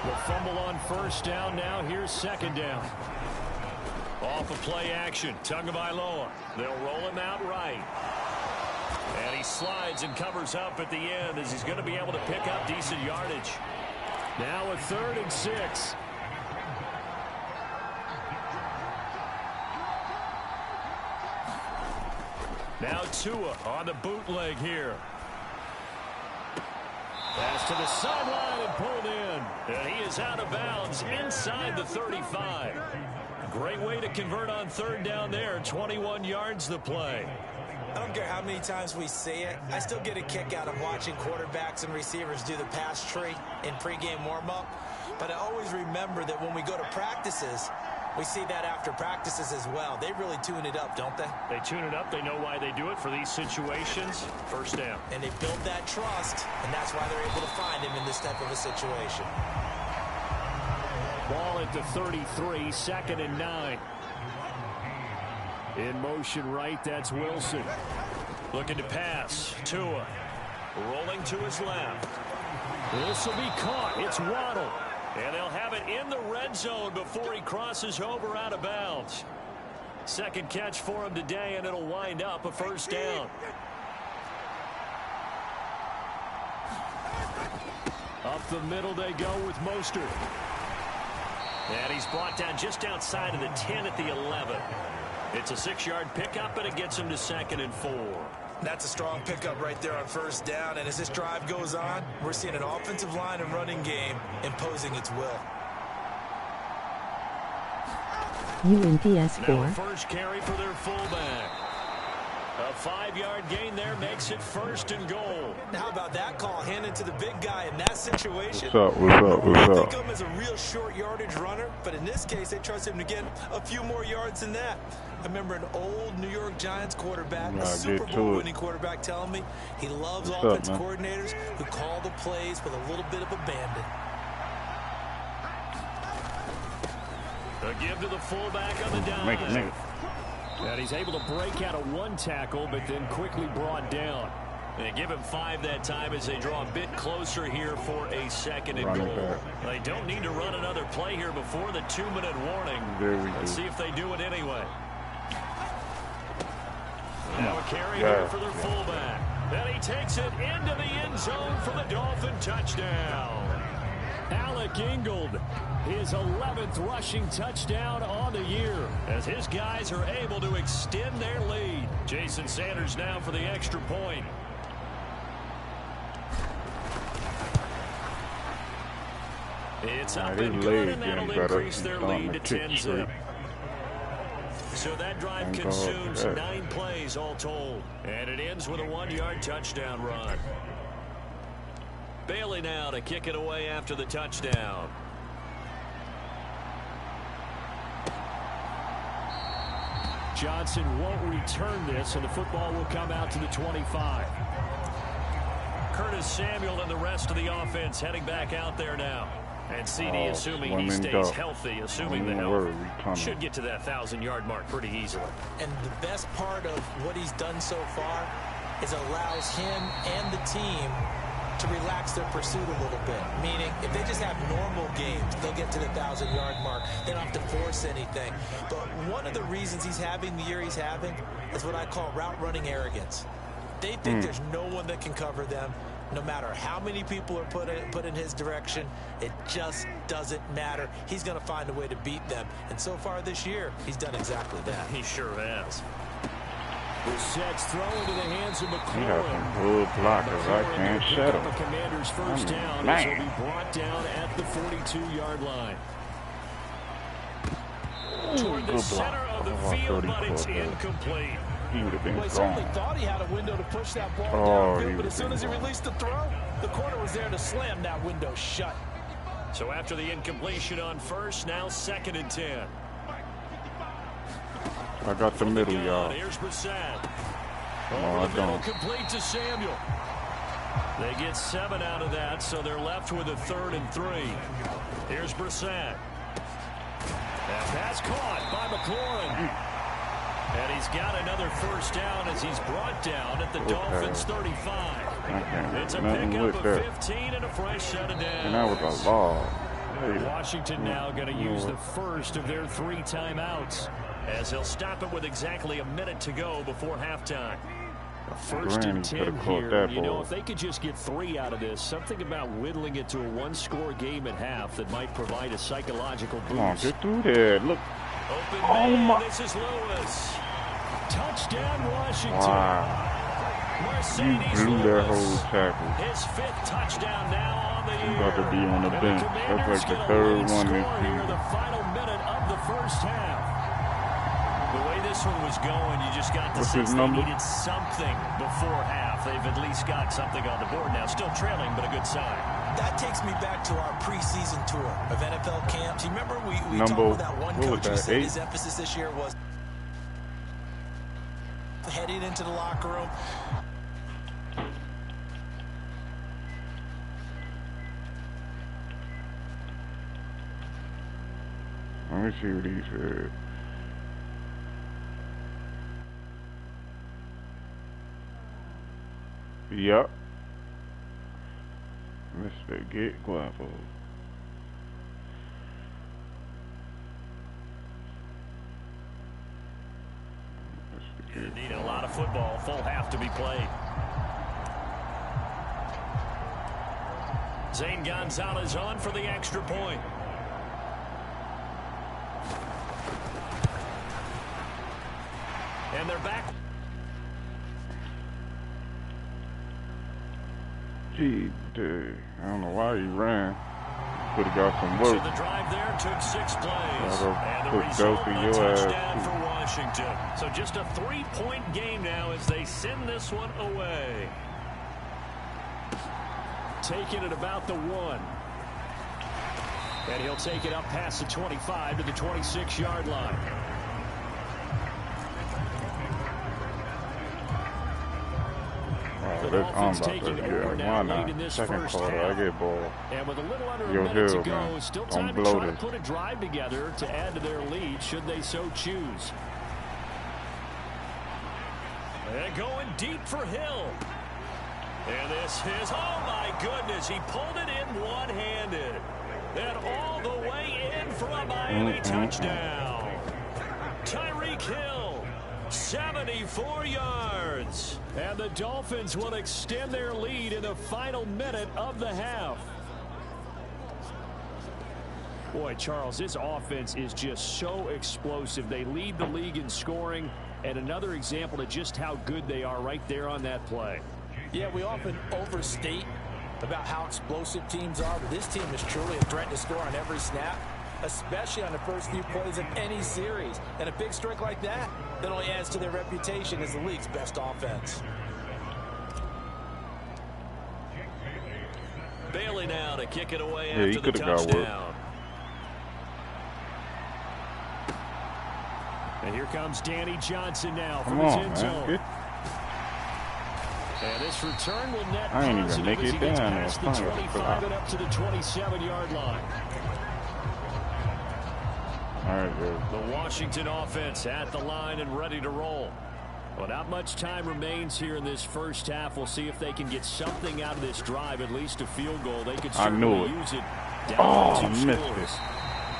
The fumble on 1st down. Now here's 2nd down. Off of play action, Tagovailoa. They'll roll him out right. And he slides and covers up at the end as he's going to be able to pick up decent yardage. Now a 3rd and 6. Now Tua on the bootleg here. Pass to the sideline and pulled in. And he is out of bounds inside the 35. Great way to convert on 3rd down there. 21 yards the play. I don't care how many times we see it. I still get a kick out of watching quarterbacks and receivers do the pass tree in pregame warm-up. But I always remember that when we go to practices, we see that after practices as well. They really tune it up, don't they? They tune it up. They know why they do it for these situations. 1st down. And they build that trust, and that's why they're able to find him in this type of a situation. Ball at the 33, 2nd and 9. In motion right, that's Wilson. Looking to pass. Tua rolling to his left. This will be caught. It's Waddle. And they'll have it in the red zone before he crosses over out of bounds. 2nd catch for him today, and it'll wind up a 1st down. Up the middle they go with Mostert. And he's brought down just outside of the 10 at the 11. It's a 6-yard pickup, and it gets him to 2nd and 4. That's a strong pickup right there on 1st down. And as this drive goes on, we're seeing an offensive line and running game imposing its will. UNPS 4. Now first carry for their fullback. A 5-yard gain there makes it 1st and goal. How about that call handed to the big guy in that situation? What's up? They think of him as a real short yardage runner, but in this case, they trust him to get a few more yards than that. I remember an old New York Giants quarterback, a Super Bowl winning quarterback, telling me he loves offense coordinators who call the plays with a little bit of abandon. A give to the fullback on the dive. And he's able to break out of 1 tackle, but then quickly brought down. They give him 5 that time as they draw a bit closer here for a 2nd and goal. They don't need to run another play here before the 2-minute warning. Let's see if they do it anyway. Now a carry here for their fullback. And he takes it into the end zone for the Dolphin touchdown. Alec Ingold, his 11th rushing touchdown on the year, as his guys are able to extend their lead. Jason Sanders now for the extra point. It's up and good, and that'll increase their lead to 10-zip. So that drive consumes 9 plays all told. And it ends with a 1-yard touchdown run. Bailey now to kick it away after the touchdown. Johnson won't return this, and the football will come out to the 25. Curtis Samuel and the rest of the offense heading back out there now. And CD, assuming he stays healthy, assuming the health, should get to that 1,000-yard mark pretty easily. And the best part of what he's done so far is allows him and the team to relax their pursuit a little bit. Meaning, if they just have normal games, they'll get to the 1,000-yard mark. They don't have to force anything. But one of the reasons he's having the year he's having is what I call route-running arrogance. They think there's no one that can cover them. No matter how many people are put in his direction, it just doesn't matter. He's going to find a way to beat them. And so far this year, he's done exactly that. He sure has. Brissett's throw into the hands of McLaurin. He got some good blockers. I can't shut him. Commander's first down as he'll be brought down at the 42-yard line. Toward the center of the field, but it's incomplete. He would have been Well, he gone. certainly thought he had a window to push that ball downfield, but as soon as he released the throw, the corner was there to slam that window shut. So after the incompletion on first, now 2nd and 10. I got the middle, y'all. Here's Brissett. I don't. Complete to Samuel. They get 7 out of that, so they're left with a 3rd and 3. Here's Brissett. That pass caught by McLaurin. And he's got another first down as he's brought down at the Dolphins' 35. It's a pickup of 15 and a fresh set of downs. And that was a law. Washington now going to use the first of their 3 timeouts, as he'll stop it with exactly a minute to go before halftime. First and 10 here. You know, if they could just get 3 out of this, something about whittling it to a 1-score game at half that might provide a psychological boost. Come on, get through there. Look. Open man, my. This is Lewis. Touchdown, Washington. Wow. You blew that whole tackle. His 5th touchdown now on the year. He's about to be on the bench. That's like the 3rd one this season. The final minute of the first half. The way this one was going, you just got the sense they needed something before half. They've at least got something on the board now. Still trailing, but a good sign. That takes me back to our preseason tour of NFL camps. You remember we talked with that one coach who said his emphasis this year was heading into the locker room. Let me see what he said. Yep. Mr. Get Guapo. Need a lot of football. Full half to be played. Zane Gonzalez on for the extra point. And they're back. Gee, dude. I don't know why he ran. Could have got some work. So the drive there took 6 plays. And the result, a touchdown for Washington. So just a 3-point game now as they send this one away. Taking it about the 1. And he'll take it up past the 25 to the 26-yard line. That's on about that. Yeah, why not? Second quarter, I get ball. And with a little under a Yo, minute to hell, go, man. still Don't time to blow try to this. put a drive together to add to their lead, should they so choose. And going deep for Hill. And this is, oh my goodness, he pulled it in one-handed. And all the way in for a Miami touchdown. Tyreek Hill, 74 yards. And the Dolphins will extend their lead in the final minute of the half. Boy, Charles, this offense is just so explosive. They lead the league in scoring, and another example of just how good they are right there on that play. Yeah, we often overstate about how explosive teams are, but this team is truly a threat to score on every snap, especially on the first few plays of any series. And a big strike like that only adds to their reputation as the league's best offense. Bailey now to kick it away Yeah, after the touchdown. And here comes Danny Johnson now from Come his on, end man. zone. And this return will net I ain't even positive make as it he gets down past there. the 25 and up to the 27-yard line. All right, good. The Washington offense at the line and ready to roll. Well, not much time remains here in this first half. We'll see if they can get something out of this drive, at least a field goal. They could certainly use it. Oh, missed it.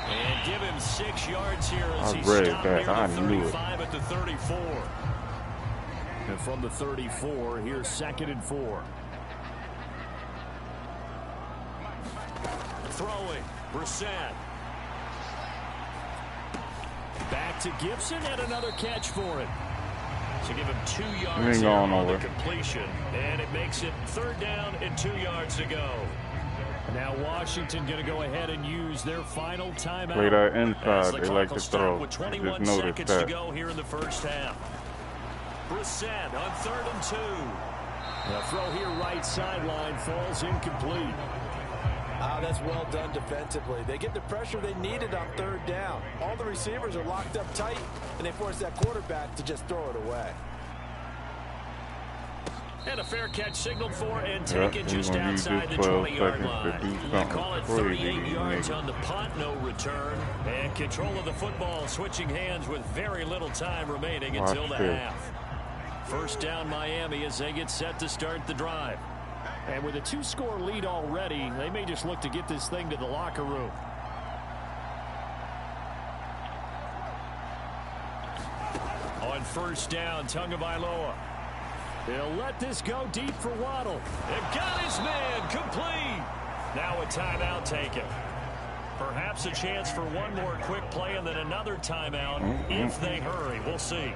And give him 6 yards here as he read stopped that. near I the knew it. 35 at the 34. And from the 34, here's 2nd and 4. Throwing, Brissett. Back to Gibson and another catch for it. So give him 2 yards here on the completion. And it makes it 3rd down and 2 yards to go. Now Washington going to go ahead and use their final timeout. Play that inside. They like to throw. With Just 21 noticed seconds that. to go here in the first half. Brissett on 3rd and 2. The throw here right sideline falls incomplete. That's well done defensively. They get the pressure they needed on 3rd down. All the receivers are locked up tight, and they force that quarterback to just throw it away. And a fair catch signaled for and taken just outside the 12 20-yard line. seconds to do They call it 38 crazy, yards on the punt, no return. And control of the football switching hands with very little time remaining until the half. 1st down Miami as they get set to start the drive. And with a 2-score lead already, they may just look to get this thing to the locker room. On 1st down, Tagovailoa. He'll let this go deep for Waddle. It got his man complete. Now a timeout taken. Perhaps a chance for one more quick play and then another timeout if they hurry. We'll see.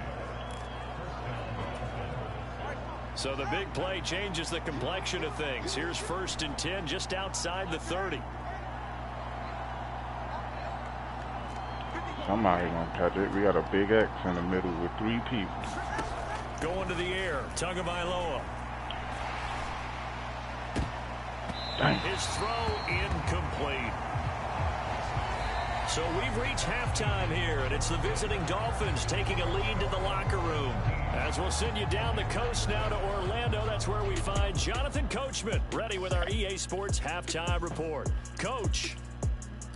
So the big play changes the complexion of things. Here's 1st and 10 just outside the 30. Somebody's going to catch it. We got a big X in the middle with 3 people. Going to the air, Tagovailoa. His throw incomplete. So we've reached halftime here, and it's the visiting Dolphins taking a lead to the locker room. As we'll send you down the coast now to Orlando, that's where we find Jonathan Coachman, ready with our EA Sports Halftime Report. Coach.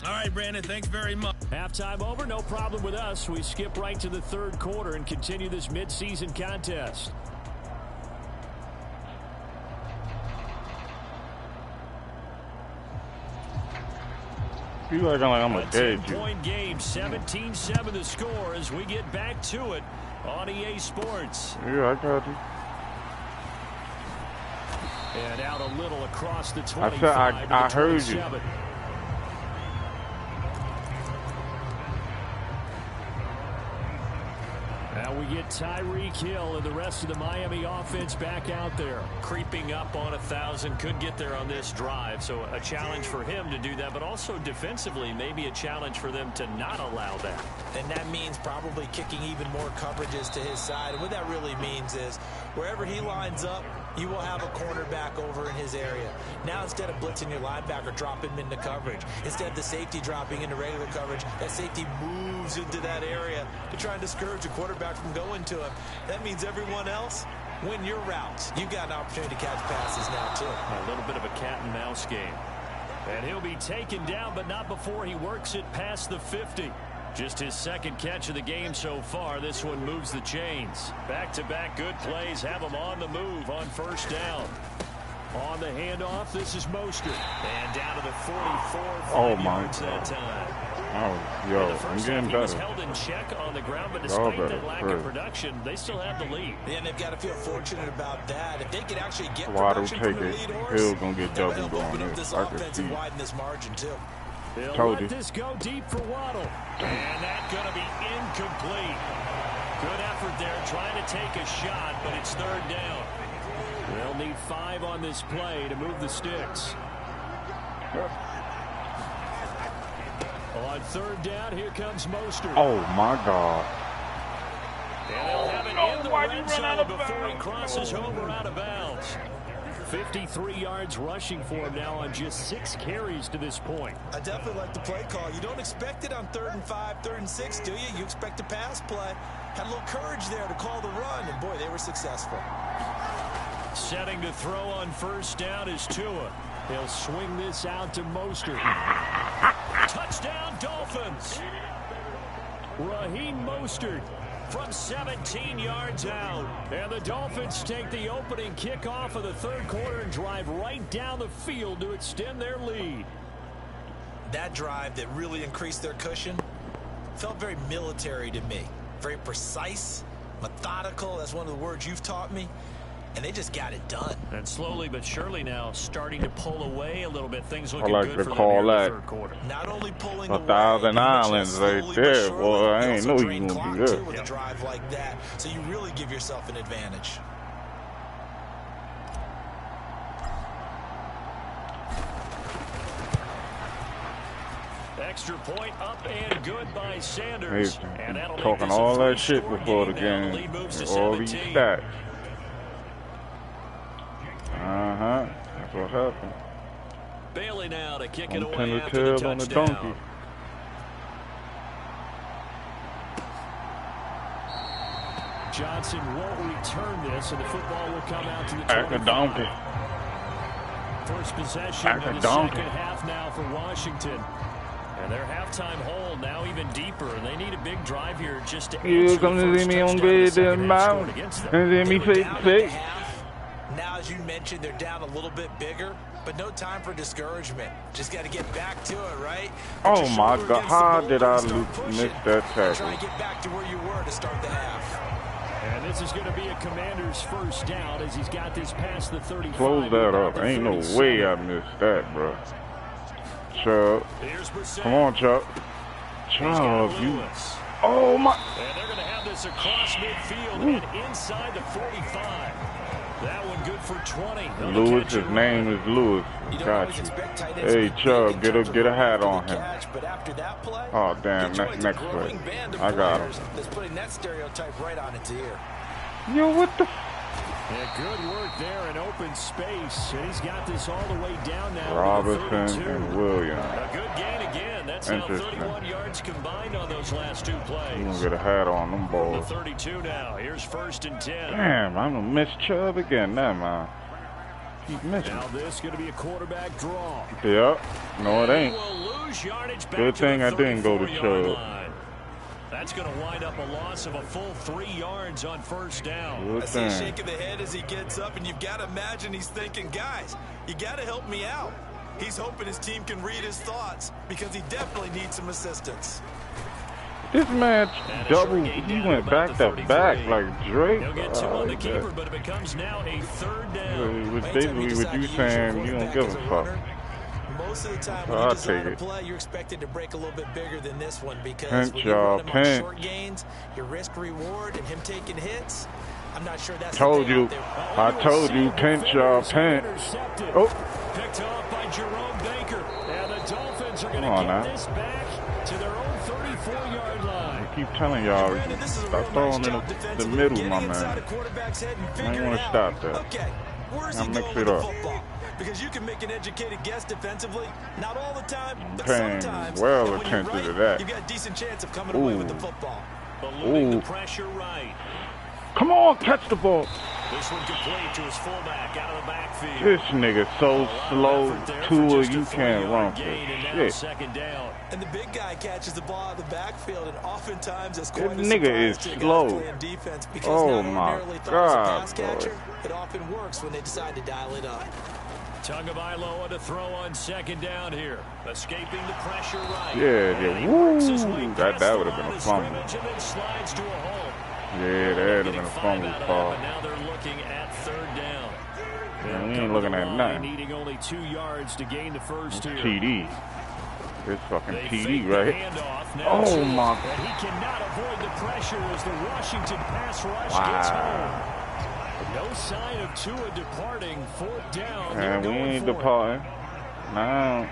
All right, Brandon, thanks very much. Halftime over, no problem with us. We skip right to the 3rd quarter and continue this midseason contest. You acting like I'm a dead you. 10-point game, 17-7 the score as we get back to it on EA Sports. Yeah, I got you. And out a little across the 25. I heard you. Now we get Tyreek Hill and the rest of the Miami offense back out there. Creeping up on 1,000, could get there on this drive. So a challenge for him to do that, but also defensively, maybe a challenge for them to not allow that. And that means probably kicking even more coverages to his side. And what that really means is wherever he lines up, you will have a cornerback over in his area. Now instead of blitzing your linebacker, drop him into coverage. Instead of the safety dropping into regular coverage, that safety moves into that area to try and discourage a quarterback from going to him. That means everyone else, win your routes. You've got an opportunity to catch passes now, too. A little bit of a cat and mouse game. And he'll be taken down, but not before he works it past the 50. Just his 2nd catch of the game so far. This one moves the chains. Back-to-back good plays have him on the move on 1st down. On the handoff, this is Mostert. And down to the 44, 5 yards that time. Oh, yo, I'm getting better. He was held in check on the ground, but despite that lack of production, they still have the lead. Yeah, and they've got to feel fortunate about that. If they could actually get Waddle production from their take lead it. horse, Hill's going to get double open on up this. this I can offense see. and widen this margin, too. They'll Told let you. this go deep for Waddle. And that's going to be incomplete. Good effort there trying to take a shot, but it's 3rd down. They'll need 5 on this play to move the sticks. On 3rd down, here comes Mostert. Oh, my God. And they'll have it in the red zone before he crosses over out of bounds. 53 yards rushing for him now on just 6 carries to this point. I definitely like the play call. You don't expect it on 3rd and 5, 3rd and 6, do you? You expect a pass play. Had a little courage there to call the run, and boy, they were successful. Setting to throw on first down is Tua. He'll swing this out to Mostert. Touchdown, Dolphins. Raheem Mostert from 17 yards out. And the Dolphins take the opening kickoff of the third quarter and drive right down the field to extend their lead. That drive that really increased their cushion felt very military to me. Very precise, methodical. That's one of the words you've taught me. And they just got it done. And slowly but surely now starting to pull away a little bit. Things looking like good to for them call here in the that third quarter. Not only pulling 1,000 islands right there, boy. I ain't know you gonna do that. With a drive like that, so you really give yourself an advantage. Extra point up and good by Sanders. And talking all that shit before the game. All these stats. That's what happened. Bailey now to kick it On away after the tail on the touchdown. donkey. Johnson won't return this, and the football will come out to the 25. Donkey. First possession of the second half now for Washington. And their halftime hole now even deeper, and they need a big drive here just to answer come the to first see me on touchdown the bed second and half mouth. scored against them. And see me face to face. Now, as you mentioned, they're down a little bit bigger, but no time for discouragement. Just got to get back to it, right? Oh my God, how did I miss that tackle? Try and get back to where you were to start the half. And this is going to be a Commander's first down as he's got this past the 35. Close that up. Ain't no way I missed that, bro. Chubb. Come on, Chubb. Chubb, you. Oh, my. And they're going to have this across midfield and inside the 45. That one good for 20. Lewis, his name is Lewis. Got you. Hey, Chubb, get a hat on him. Oh, damn, next play. I got him. That's putting that stereotype right on its ear. Yo, what the? Yeah, good work there in open space. And he's got this all the way down now. Robinson and Williams. A good gain again. That's now 31 yards combined on those last two plays. You gonna get a hat on them boys. The 32 now. Here's first and 10. Damn, I'm gonna miss Chubb again. Nah, man. Keep missing. Now this is gonna be a quarterback draw. Yep. No, it ain't. Good thing I didn't go to Chubb. That's going to wind up a loss of a full 3 yards on first down. I see him shaking the head as he gets up, and you've got to imagine he's thinking, guys, you got to help me out. He's hoping his team can read his thoughts because he definitely needs some assistance. This man double, he went back to back like Drake. He'll get two on the keeper, but it becomes now a third down. It was basically what you saying, you don't give a fuck. Most of the time when you design a play, you're expected to break a little bit bigger than this one because when you run him on short gains, your risk reward and him taking hits, I'm not sure that's told you. I told you, pinch y'all, pinch. Oh. Picked off by Jerome Baker. And the Dolphins are going to get this back to their own 34-yard line. I keep telling y'all, stop throwing in the middle, my man. I ain't want to stop that. Okay, where's he going with the football? Because you can make an educated guess defensively, not all the time, but sometimes. Well attentive to that. You've got a decent chance of coming away with the football. Eluding the pressure right. Come on, catch the ball. This one complete to his fullback out of the backfield. This nigga so slow, Tua, you can't run for shit. Second down. And the big guy catches the ball out of the backfield, and oftentimes it's this quite a nigga is slow. Defense because oh my God, catcher, it often works when they decide to dial it up. Tagovailoa to throw on second down here. Escaping the pressure right. Yeah. Woo. That would have been a fumble. Yeah, that would have been a fumble call. Now they're looking at third down. Man, we ain't looking at nothing. Needing only 2 yards to gain the first here. TD. This fucking TD right here. Oh my. And he cannot avoid the pressure as the Washington pass rush gets home. No sign of Tua departing. Fourth down. Man, we ain't departing. Now,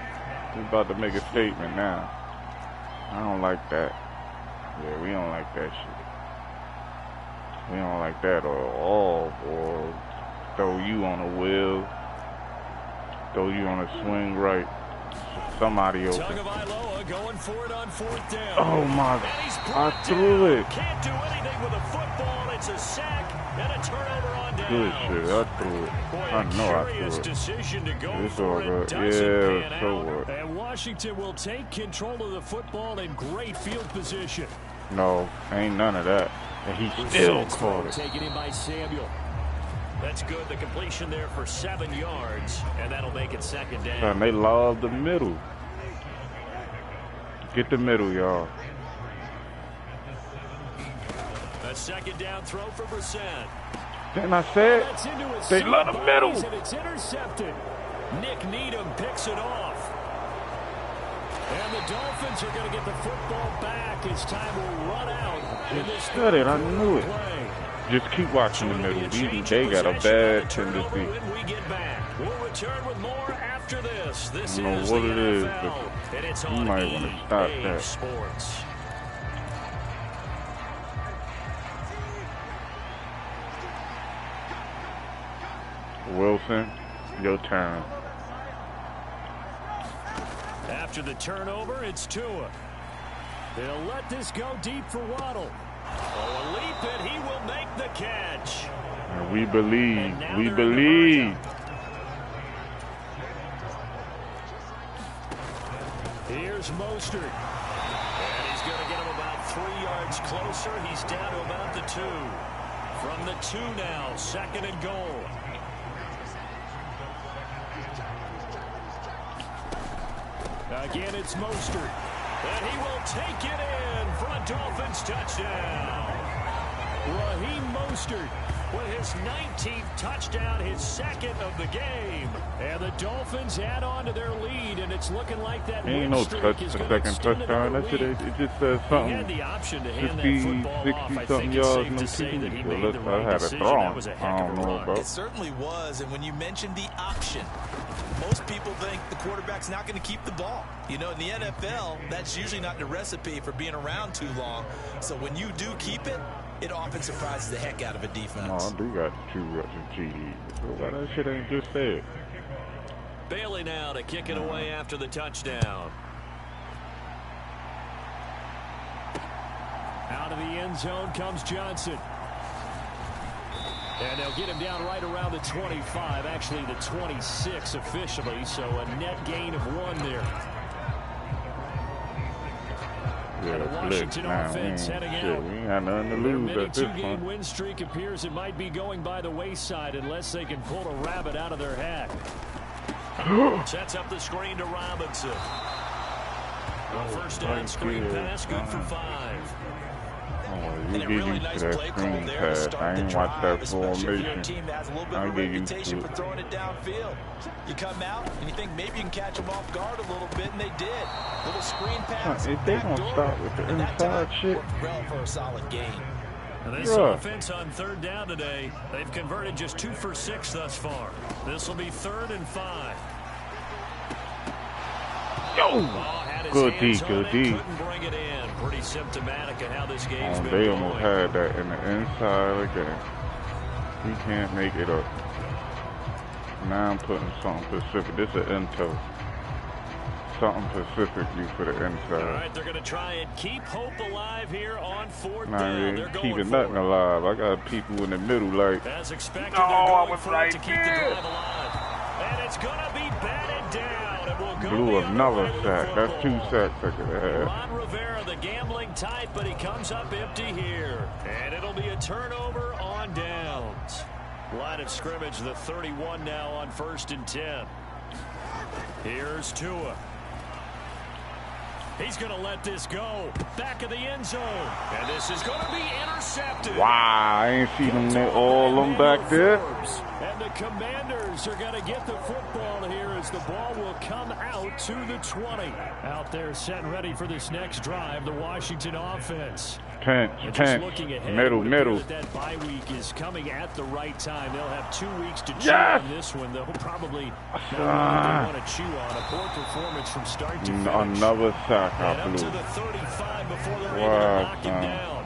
we about to make a statement now. I don't like that. Yeah, we don't like that shit. We don't like that at all, boy. Throw you on a wheel. Throw you on a swing right. Somebody open. Going for it on 4th down. Oh my! I threw it. Can't do anything with a football. It's a sack and a turnover on down. Good shit. I threw it. Boy, I know I threw it. Decision to go It's for all it. good. Yeah, so what? And Washington will take control of the football in great field position. No, ain't none of that. And he still caught it. Taken in by Samuel. That's good. The completion there for 7 yards, and that'll make it 2nd down. And they love the middle. Get the middle, y'all. A 2nd down throw for Brissett. Didn't I say it? They love the middle. And it's intercepted. Nick Needham picks it off. And the Dolphins are going to get the football back as time will run out. Just said it. I knew it. Just keep watching the middle. They got a bad tendency. We'll return with more after this. This I don't know what it is, but you might want to stop that. Sports. Wilson, your turn. After the turnover, it's Tua. They'll let this go deep for Waddle. Oh, a leap, and he will make the catch. And we believe. We believe. Here's Mostert. And he's going to get him about 3 yards closer. He's down to about the 2. From the 2 now, 2nd and goal. Again, it's Mostert. And he will take it in for a Dolphins touchdown. Raheem Mostert with his 19th touchdown, his 2nd of the game. And the Dolphins add on to their lead, and it's looking like that ain't no touch, a second touchdown. That's it. It just says something. He had the option to hand 50, that football off. I think it's safe to say that he made the right decision. That was a heck of a run. It certainly was, and when you mentioned the option, most people think the quarterback's not going to keep the ball. You know, in the NFL, that's usually not the recipe for being around too long. So when you do keep it, it often surprises the heck out of a defense. No, I do got 2 rushing TDs. So why that shit ain't just said? Bailey now to kick it away after the touchdown. Out of the end zone comes Johnson. And they'll get him down right around the 25, actually the 26 officially, so a net gain of 1 there. Yeah, the Washington offense heading out. We ain't got nothing to lose at this point. Their 2-game win streak appears it might be going by the wayside unless they can pull a rabbit out of their hat. Sets up the screen to Robinson. First down screen pass, good for 5. Oh, you get used to that screen pass. I ain't watched that formation. I get used to it. For throwing it downfield. You come out and you think maybe you can catch them off guard a little bit, and they did. Little screen pass. If they don't stop with the inside shit. Well for a solid gain. And this offense on 3rd down today, they've converted just 2 for 6 thus far. This will be 3rd and 5. Good D, good D. Couldn't bring it in. Pretty symptomatic of how this game's been They going. almost had that in the inside again. He can't make it up. Now I'm putting something specific. This is an intel. Something specifically for the inside. All right, they're going to try and keep hope alive here on 4th nah, down. They're keeping nothing alive. I got people in the middle like, as expected, no, I was right to keep the drive alive. And it's going to be batted down. It will go blew another sack. That's 2 sacks I could have had. Ron Rivera, the gambling type, but he comes up empty here. And it'll be a turnover on downs. Line of scrimmage, the 31 now on 1st and 10. Here's Tua. He's going to let this go. Back of the end zone. And this is going to be intercepted. Wow, I ain't seen them all them back there. And the Commanders are going to get the football here as the ball will come out to the 20. Out there set and ready for this next drive, the Washington offense. Pinch, middle. That bye week is coming at the right time. They'll have 2 weeks to chew on this one. They'll probably not want to chew on a poor performance from start to finish. Another sack I blew. To the 35 before they're able to knock him down.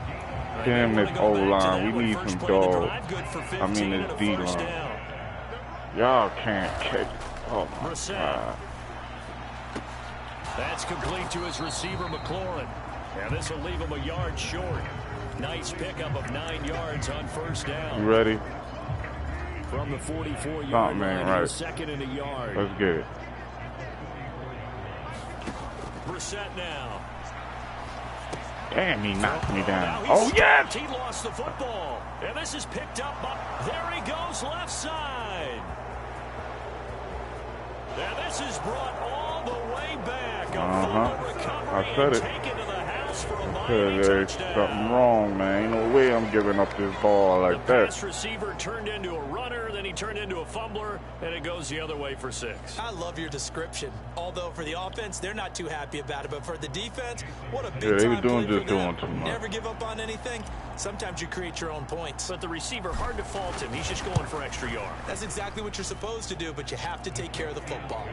Damn this O-line. We need some dogs. I mean this D-line. Y'all can't catch. Oh my God. That's complete to his receiver, McLaurin. And this will leave him a yard short. Nice pickup of 9 yards on first down. You ready? From the 44-yard line, right. second and a yard. Let's get it. Brissett now. Damn, he knocked me down. Oh, yes! He lost the football. And this is picked up by... There he goes, left side. And this is brought all the way back. A full recovery I said it. Taken to the house for a There's something wrong, man. Ain't no way I'm giving up this ball like the that. pass receiver turned into a runner, then he turned into a fumbler, and it goes the other way for 6. I love your description. Although for the offense, they're not too happy about it, but for the defense, what a big they were time doing play just for them. doing too much. Never give up on anything. Sometimes you create your own points. But the receiver, hard to fault him. He's just going for extra yard. That's exactly what you're supposed to do, but you have to take care of the football.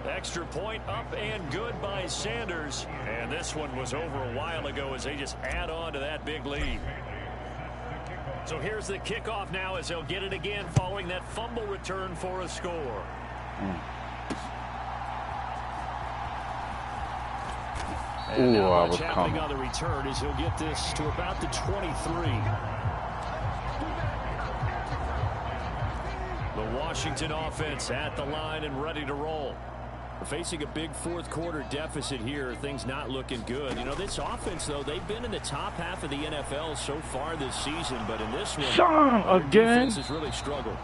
Extra point up and good by Sanders. And this one was over a while ago as they just add on to that big lead. So here's the kickoff now as they'll get it again following that fumble return for a score. And now I what's was happening coming. on the return is he'll get this to about the 23. The Washington offense at the line and ready to roll. We're facing a big fourth quarter deficit here. Things not looking good. You know, this offense, though, they've been in the top half of the NFL so far this season, but in this one, Sean, again? defense has really struggled.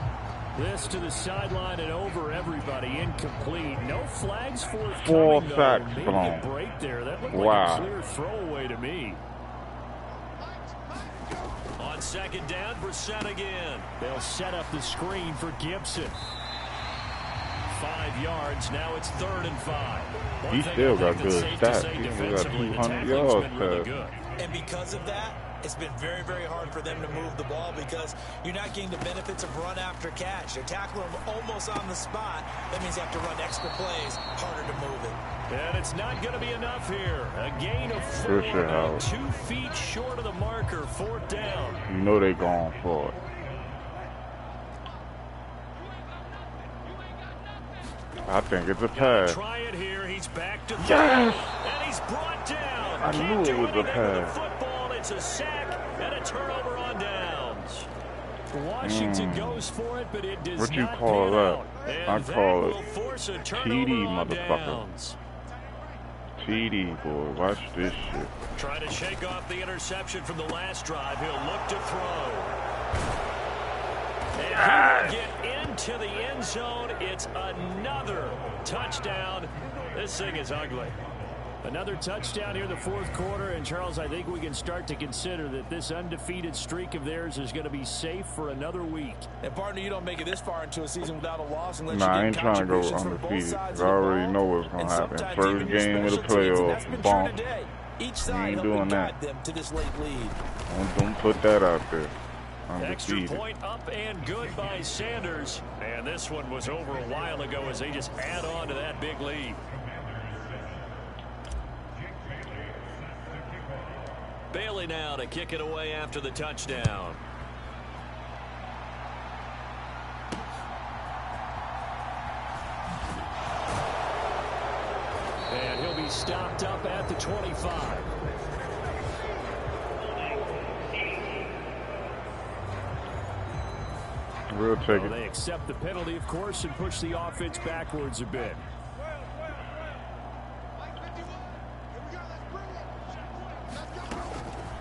This to the sideline and over everybody. Incomplete. No flags forthcoming. 4 though. sacks Maybe blown. a break there. That looked Wow. like a clear throwaway to me. On second down, Brissett again. They'll set up the screen for Gibson. 5 yards. Now it's 3rd and 5. He still got good stats. He still got 200 yards. Really good. And because of that, it's been very, very hard for them to move the ball because you're not getting the benefits of run after catch. They're tackling them almost on the spot. That means you have to run extra plays, harder to move it. And it's not going to be enough here. A gain of 4, about 2 feet short of the marker. 4th down. You know they going for it. I think it's a pass. Try it here. He's back to Yes! and he's brought down. I knew it was a pass. Football. It's a sack and a turnover on downs. Washington goes for it, but it does What you not call pan that? out. I And call that it will force a turnover TD, on motherfucker. downs. TD, boy. Watch this shit. Trying to shake off the interception from the last drive. He'll look to throw. And he will get into the end zone. It's another touchdown. This thing is ugly. Another touchdown here in the fourth quarter. And, Charles, I think we can start to consider that this undefeated streak of theirs is going to be safe for another week. And, partner, you don't make it this far into a season without a loss unless Nah, I you ain't get trying to go contributions from both undefeated. sides I of the already ball. know what's going And to happen. sometimes First even your game of the special teams, and that's playoffs, been true bomb. today. Each We side ain't helping doing guide that. them to this late lead. Don't put that out there. Extra Undefeated. point up and good by Sanders. And this one was over a while ago as they just add on to that big lead. Bailey now to kick it away after the touchdown. And he'll be stopped up at the 25. We'll take it. They accept the penalty, of course, and push the offense backwards a bit.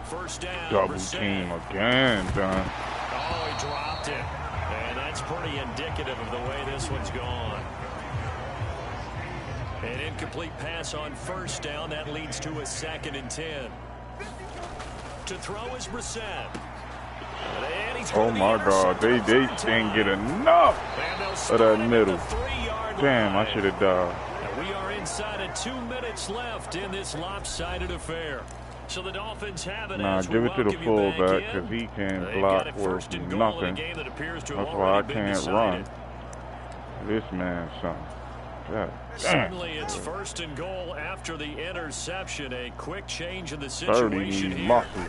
First down. Double Brissett. team again, Don. Oh, he dropped it. And that's pretty indicative of the way this one's gone. An incomplete pass on first down. That leads to a 2nd and 10. To throw is Brissett. And he's Oh my God, they didn't get enough of that middle. Damn, I should have died. And we are inside of 2 minutes left in this lopsided affair. So the Dolphins have it. Nah, as we give it to the welcome you back fullback in. because he can't They've block got it worth first and goal in a nothing. game that appears to have That's why I already been can't decided. run. This man, something. God damn. Suddenly it's 1st and goal after the interception. A quick change in the 30 situation need here. muscle.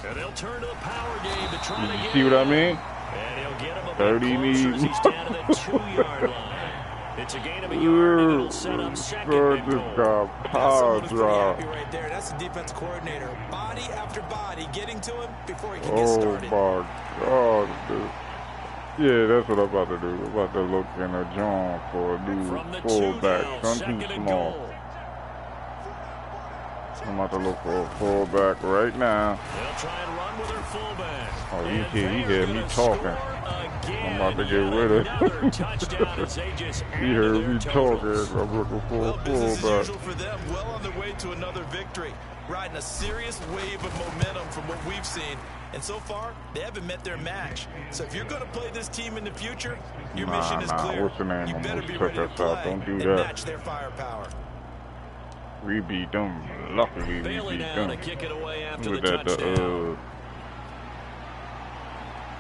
And they'll turn to the power game to try to You get see what I it. mean? And he'll get him a 30 bit closer need as he's down to the 2-yard line. It's a gain of a yard, and it'll set up second and goal. Power drop. Right there. That's the defense coordinator. Body after body getting to him before he can get started. Oh, my God, dude. Yeah, that's what I'm about to do. I'm about to look in a John for a new fullback. I'm too small. I'm about to look for a fullback right now. They'll try and run with their fullback. Oh, he heard me talking. I'm about to get rid of it. He heard me talking. I'm looking for a business as fullback. usual for them. Well on their way to another victory. Riding a serious wave of momentum from what we've seen. And so far, they haven't met their match. So if you're going to play this team in the future, your mission is clear. What's the name? You I'm better gonna be check ready to us out. play Don't do and that. match their firepower. We beat them. Luckily, we beat them. To kick it away after Was the that touchdown.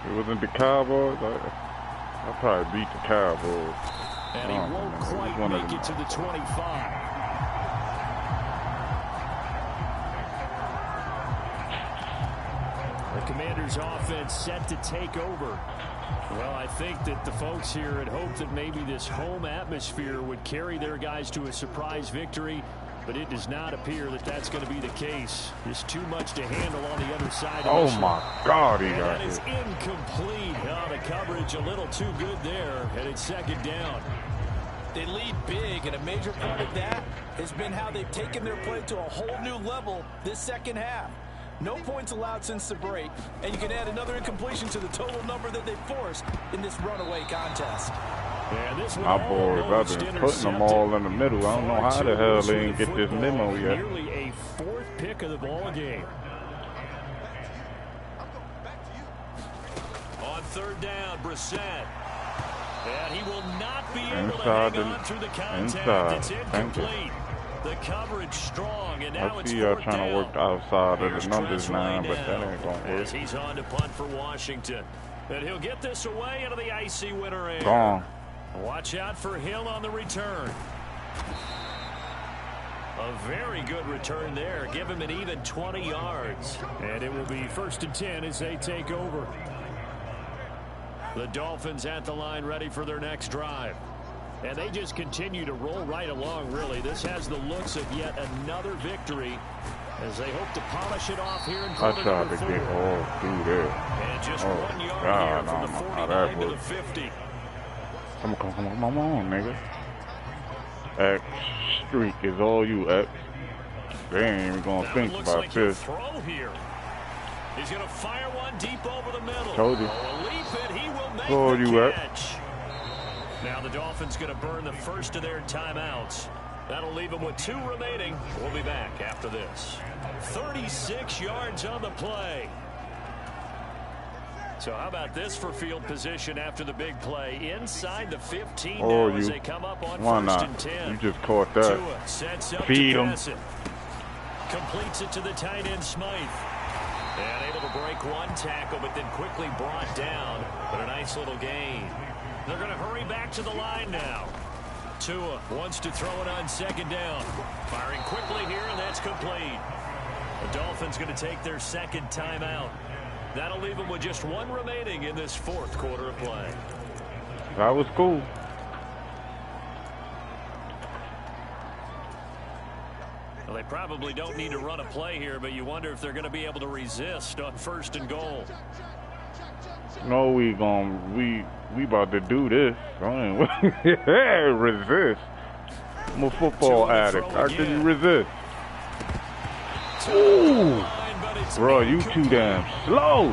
It wasn't the Cowboys? I probably beat the Cowboys. And he won't quite make it to the 25. The Commanders' offense set to take over. Well, I think that the folks here had hoped that maybe this home atmosphere would carry their guys to a surprise victory, but it does not appear that that's going to be the case. There's too much to handle on the other side. Oh, my God, he got that is incomplete. Oh, the coverage a little too good there, and it's second down. They lead big, and a major part of that has been how they've taken their play to a whole new level this second half. No points allowed since the break, and you can add another incompletion to the total number that they forced in this runaway contest. My boys, I've been putting them all in the middle. I don't know how the hell they didn't get this memo yet. Nearly a fourth pick of the ball game. On third down, Brissett. And he will not be able to hang on through the contact. It's incomplete. The coverage strong, and now I it's see y'all fourth trying down. to work outside of Here's the numbers Tress now, Way but that ain't going to work. as he's on to punt for Washington. And he'll get this away into the icy winter air. Gone. Watch out for Hill on the return. A very good return there. Give him an even 20 yards. And it will be 1st and 10 as they take over. The Dolphins at the line ready for their next drive. And they just continue to roll right along, really. This has the looks of yet another victory as they hope to polish it off here in quarter number 4. I tried to get all through there. And just 1 yard God, here from the 49 to the 50. Come on, nigga. X streak is all you, X. They ain't even gonna think about like this. Throw here. He's gonna fire one deep over the middle. Told you. Leap it. He will make Told the you, catch. Now the Dolphins going to burn the first of their timeouts. That'll leave them with 2 remaining. We'll be back after this. 36 yards on the play. So how about this for field position after the big play? Inside the 15 now as they come up on 1st and 10. You just caught that. Tua sets up Feed to him. pass it. Completes it to the tight end, Smythe. And able to break one tackle, but then quickly brought down. But a nice little gain. They're going to hurry back to the line now. Tua wants to throw it on 2nd down. Firing quickly here, and that's complete. The Dolphins going to take their 2nd timeout. That'll leave them with just 1 remaining in this 4th quarter of play. That was cool. Well, they probably don't need to run a play here, but you wonder if they're going to be able to resist on 1st and goal. No, we about to do this. Resist. I'm a football addict. How can you resist? Ooh. Bro, you too damn slow.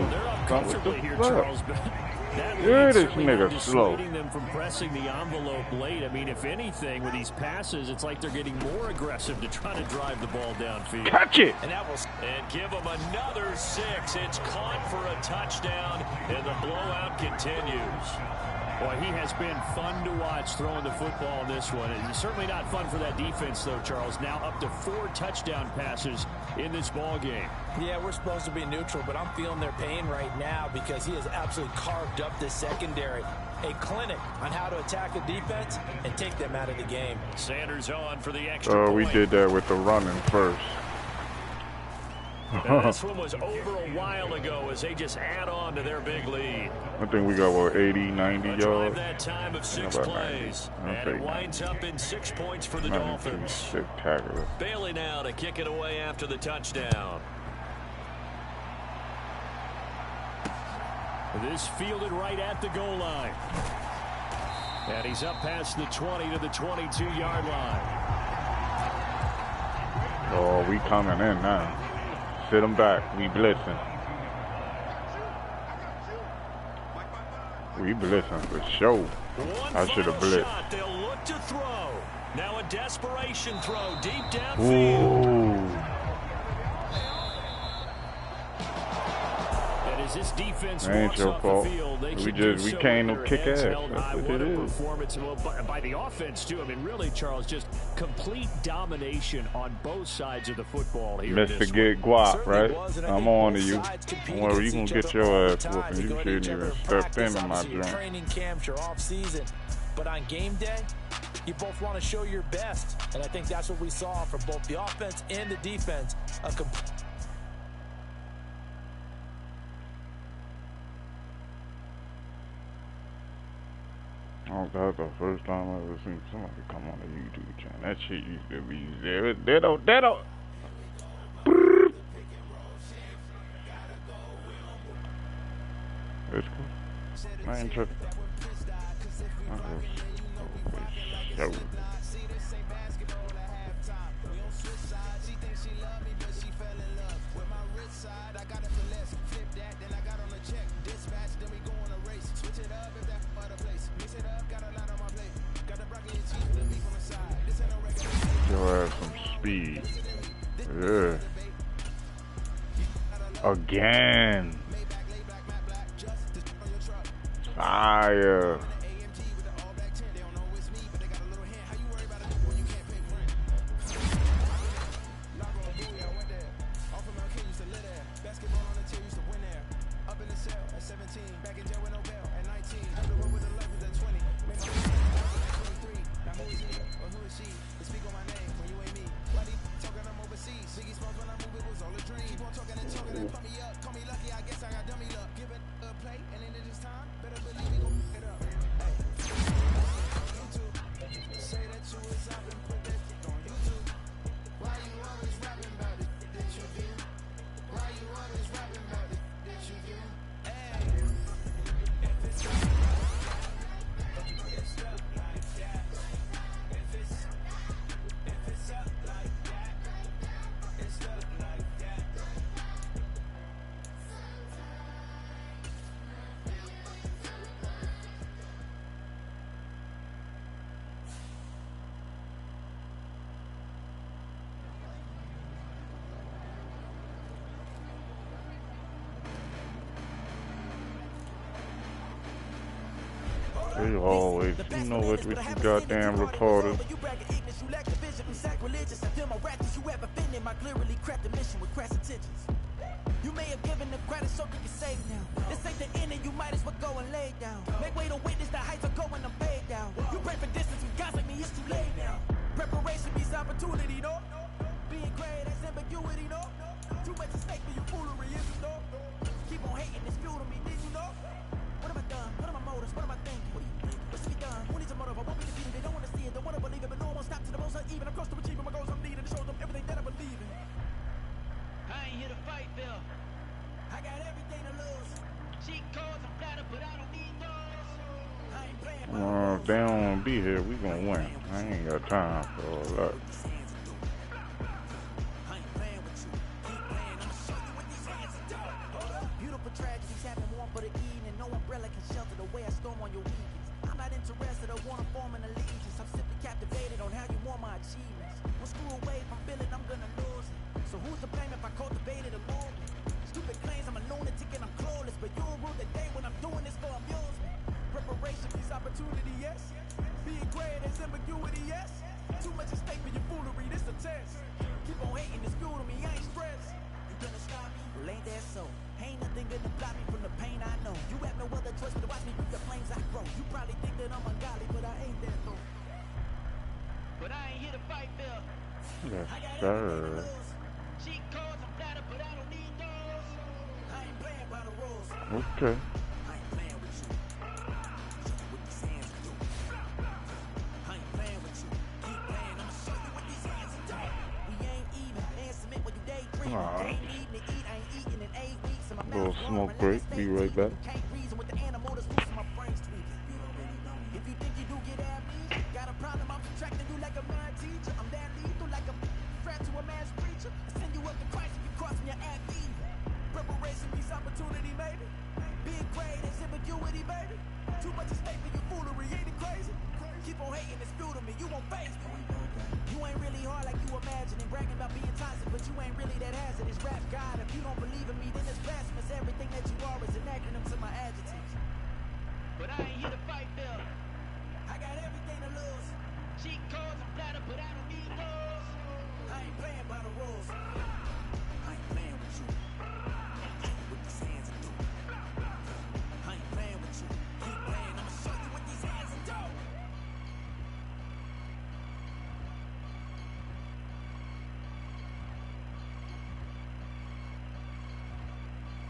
Yeah, this nigga slow. Them from pressing the envelope late. I mean, if anything, with these passes, it's like they're getting more aggressive to try to drive the ball downfield. Catch it. And give them another 6. It's caught for a touchdown, and the blowout continues. Boy, he has been fun to watch throwing the football in this one. It's certainly not fun for that defense, though, Charles. Now up to 4 touchdown passes in this ball game. Yeah, we're supposed to be neutral, but I'm feeling their pain right now because he has absolutely carved up this secondary. A clinic on how to attack a defense and take them out of the game. Sanders on for the extra point. We did that with the running first. And this one was over a while ago as they just add on to their big lead. I think we got, what, 80, 90 yards? That time of 6 plays. And it winds up in 6 points for the Dolphins. Spectacular. Bailey now to kick it away after the touchdown. This fielded right at the goal line. And he's up past the 20 to the 22-yard line. Oh, we coming in now. Sit him back. We blitzing. We blitzing for sure. I should have blitzed. They'll look to throw. Now a desperation throw deep downfield. Ooh. This defense ain't your fault. We came to kick ass. That's what it is. Performance by the offense too. I mean, really, Charles, just complete domination on both sides of the football here. Mr. Get Guap, right? I'm on to you. Don't worry, you gonna get your ass whooping. You shouldn't even step in my joint. Training camps, your off season, but on game day, you both want to show your best, and I think that's what we saw from both the offense and the defense. Oh, that's the first time I've ever seen somebody come on a YouTube channel. That shit used to be there. That don't. It's cool. I ain't tripping. Show. You'll have some speed. Yeah. Again. Fire. They always, you know what you goddamn reporters. You may have given the credit so you can save now. This ain't the end and you might as well go and lay down. Make way to witness the heights are going to pay down. You pray for distance with guys like me, it's too late now. Preparation means opportunity, no? Being great, that's ambiguity, no? Too much at stake for your foolery, is it, no? Keep on hating, it's fuel to me, did you know? What have I done? What are my motives? What am I thinking? What's to be done? Who needs a motive? I won't be defeated. They don't want to see it, don't want to believe it, but no one won't stop to the most uneven. I'm close to achieving my goals, I'm needing to show them everything that I believe in. I ain't here to fight, Bill. I got everything to lose. Cheat codes, I'm flattered, but I don't need those. I ain't playing. If they don't want to be here, we gonna win. I ain't got time for all that. Beautiful tragedies happen warm for the evening. No umbrella can shelter the way I storm on your weekends. I'm not interested or want to form an allegiance. I'm simply captivated on how you want my achievements. One screw away from feeling I'm gonna lose it. So who's to blame if I cultivated a movement? Stupid claims I'm a lunatic and I'm clueless, but you'll rule the day when I'm doing this for amusement. Preparation means opportunity, yes. Being great is ambiguity, yes. Too much at stake for your foolery, this a test. Keep on hating, it's fuel to me, I ain't stressed. You gonna stop me? Well, ain't that so? Ain't nothing gonna block me from the pain I know. You have no other choice but to watch me with the flames I grow. You probably think that I'm ungodly, but I ain't that though. But I ain't here to fight, Bill. Yes, sir. Okay. Alright. Little smoke break. Be right back.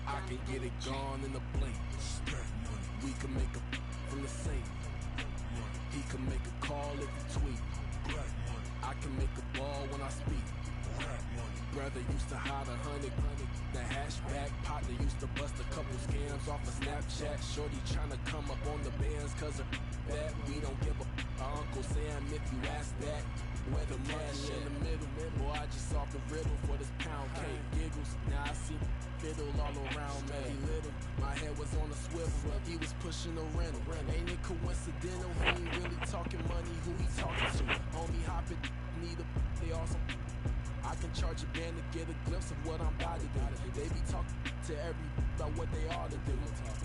I can get it gone in a blink. We can make a from the safe. He can make a call if he tweet. I can make a ball when I speak. Brother used to hide 100. The hashback partner used to bust a couple scams off of Snapchat. Shorty tryna come up on the bands cause of that. We don't give a Uncle Sam if you ask that. Where the cash in the middle, boy, I just solved the riddle for this pound cake. Giggles, now I see fiddle all around me. He little, my head was on a swivel. He was pushing a rental. Ain't it coincidental? He ain't really talking money. Who he talking to? Homie hopping, need a they awesome. I can charge a band to get a glimpse of what I'm about to do. They be talking to every about what they ought to do.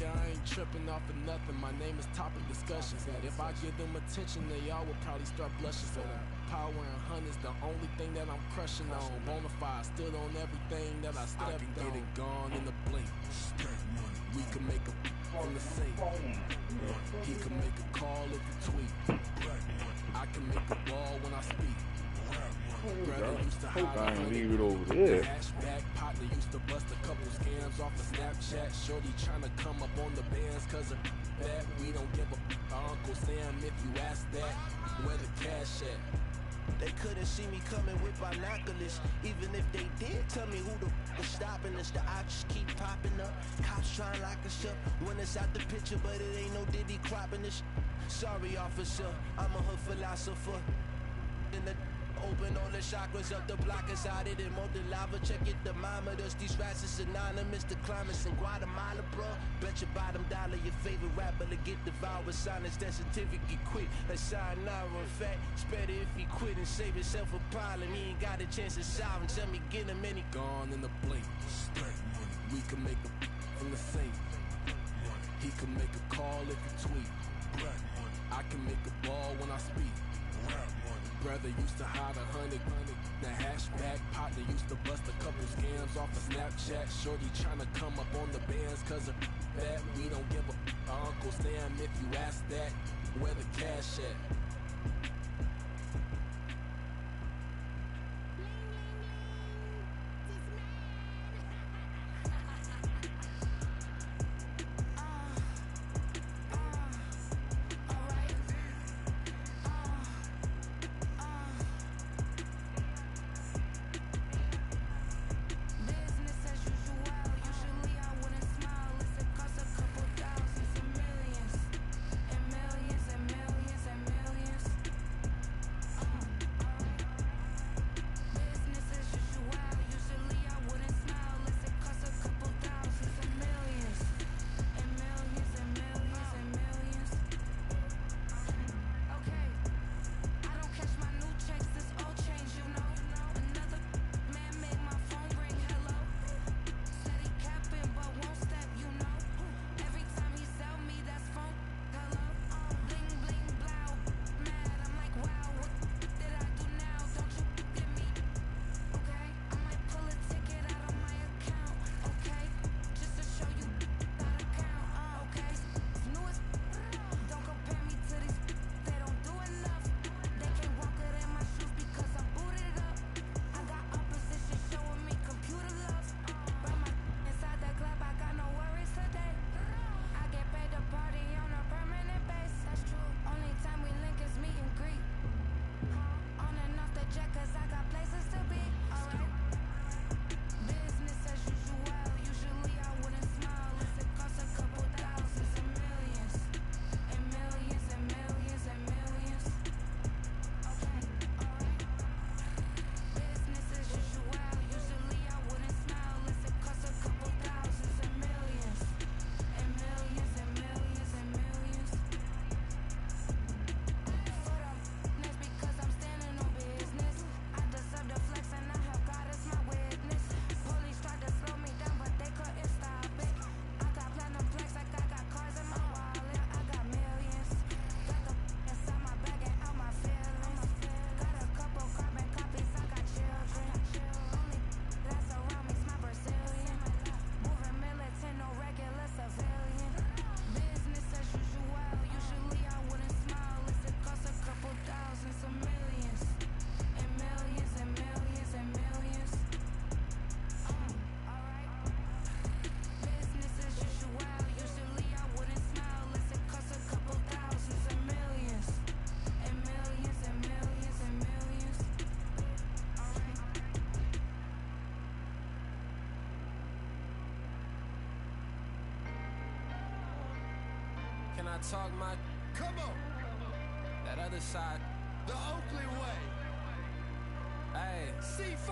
I ain't tripping off of nothing. My name is topic discussions. If I give them attention, they all will probably start blushing. So power and hundreds, the only thing that I'm crushing on. Bonafide, still on everything that I stepped on. I can get it gone in a blink. We can make a from the safe. He can make a call if he tweet. I can make a ball when I speak. Brother used to hide I ain't leave it over there. Hashback partner used to bust a couple scams off of Snapchat. Shorty tryna come up on the bands cause of that. We don't give a Uncle Sam if you ask that. Where the cash at? They couldn't see me coming with binoculars. Even if they did, tell me who the was stopping us. The options keep popping up. Cops trying to lock us up when it's out the picture, but it ain't no Diddy cropping this. Sorry, officer, I'm a hood philosopher. In the open all the chakras up the block inside it and more the lava. Check it, thermometers. These rats is anonymous. The climates in Guatemala, bro. Bet your bottom dollar your favorite rapper to get devoured. Sign his death certificate quick. Let's sign now. In fact, it's better if he quit and save himself a problem. He ain't got a chance to solve him. Tell me, get him any gone in the blink. We can make a from the safe. He can make a call if he tweet. I can make a ball when I speak. Brother used to hide 100. The hashback partner used to bust a couple scams off of Snapchat. Shorty tryna come up on the bands cause of that. We don't give a Uncle Sam if you ask that. Where the cash at? can I talk my... Come on. That other side. The Oakland way. Hey. C5.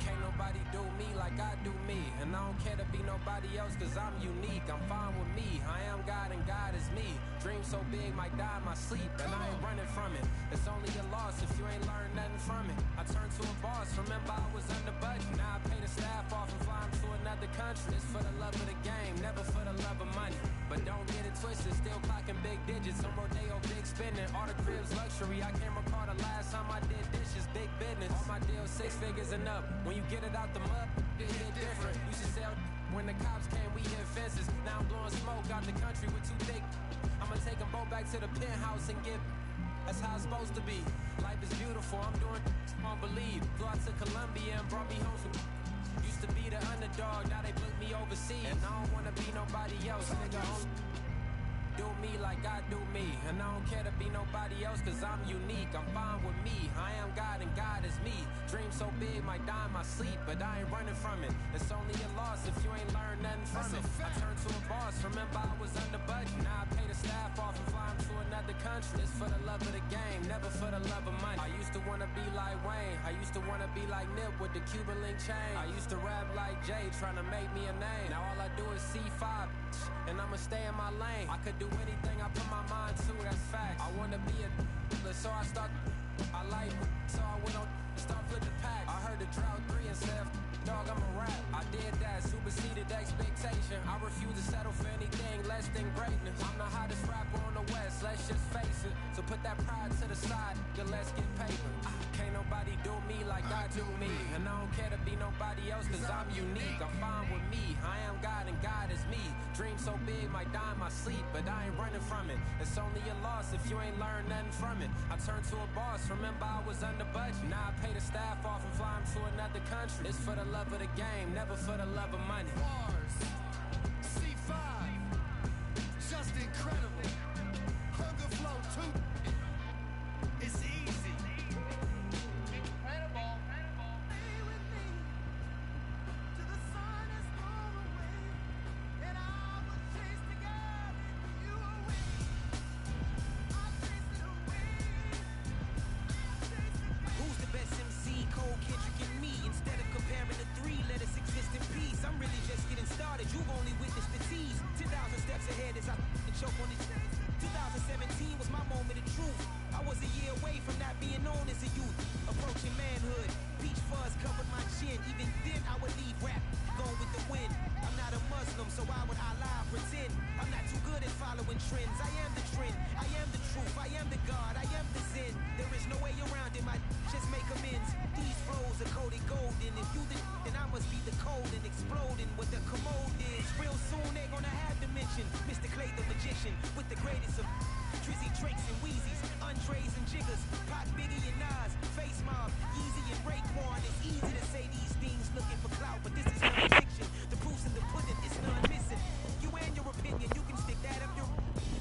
Can't nobody do me like I do me. And I don't care to be nobody else cause I'm unique. I'm fine with me. I am God and God is me. Dream so big might die in my sleep. And I ain't running from it. It's only a loss if you ain't learned nothing from it. I turned to a boss. Remember I was under budget. Now I pay the staff off and fly them to another country. It's for the love of the game, never for the love of money. But don't get it twisted. Still clocking big digits. On Rodeo, big spending. All the cribs luxury. I can't recall the last time I did dishes. Big business. All my deals 6 figures and up. When you get it out the mud, it hit different. Used to sell when the cops came, we hit fences. Now I'm blowing smoke out the country with 2 thick. I'ma take them both back to the penthouse and get. That's how it's supposed to be. Life is beautiful. I'm doing. Won't believe. Flew out to Colombia and brought me home some. Used to be the underdog. Now they book me overseas. And I don't wanna be nobody else. Nigga, do me like I do me. And I don't care to be nobody else cause I'm unique. I'm fine with me. I am God and God is me. Dream so big might die in my sleep, but I ain't running from it. It's only a loss if you ain't learned nothing from it. I turned to a boss. Remember I was under budget. Now I pay the staff off and fly them to another country. It's for the love of the game, never for the love of money. I used to wanna be like Wayne. I used to wanna be like Nip with the Cuban link chain. I used to rap like Jay, trying to make me a name. Now all I do is C5, and I'ma stay in my lane. I could do anything I put my mind to, that's fact. I wanna be a so I start. I like so I went on start flipping packs. I heard the drought 3 and said, dog, I'm a rap. I did that, superseded expectation. I refuse to settle for anything less than greatness. I'm the hottest rapper on the West, let's just face it. So put that pride to the side, then let's get paper. Can't nobody do me like I do me. And I don't care to be nobody else cause I'm unique. I'm fine with me. I am God and God is me. Dream so big might die in my sleep, but I ain't running from it. It's only a loss if you ain't learned nothing from it. I turned to a boss. Remember I was under budget. Now I pay the staff off and fly them to another country. It's for the love of the game, never for the love of money. Bars. C5. Just incredible. Hunger flow 2. It's easy. Incredible. Stay with me till the sun has gone away, and I will chase the God in you away. I'll chase it away. I'll chase the God. Who's the best MC? Cole, Kendrick, and me. Instead of comparing the 3, let us exist in peace. I'm really just getting started. You've only witnessed the tease. 10,000 steps ahead as I choke on the chase. 2017 was my moment of truth. I was a year away from not being known as a youth. Approaching manhood, peach fuzz covered my chin. Even then I would leave rap, going with the wind. I'm not a Muslim, so why would I lie, pretend? I'm not too good at following trends. I am the trend, I am the truth, I am the God, I am the Zen. There is no way around it, just make amends. These flows are coated golden. If you then I must be the cold and exploding what the commode is. Real soon they're gonna have to mention Mr. Clay the magician with the greatest of Drizzy, Drakes, and Wheezies, Andres and Jiggers, Pac, Biggie, and Nas, Face Mob, Yeezy, and Raekwon. It's easy to say these things looking for clout, but this is non-fiction. The proof's in the pudding, it's none missing. You and your opinion, you can stick that up your.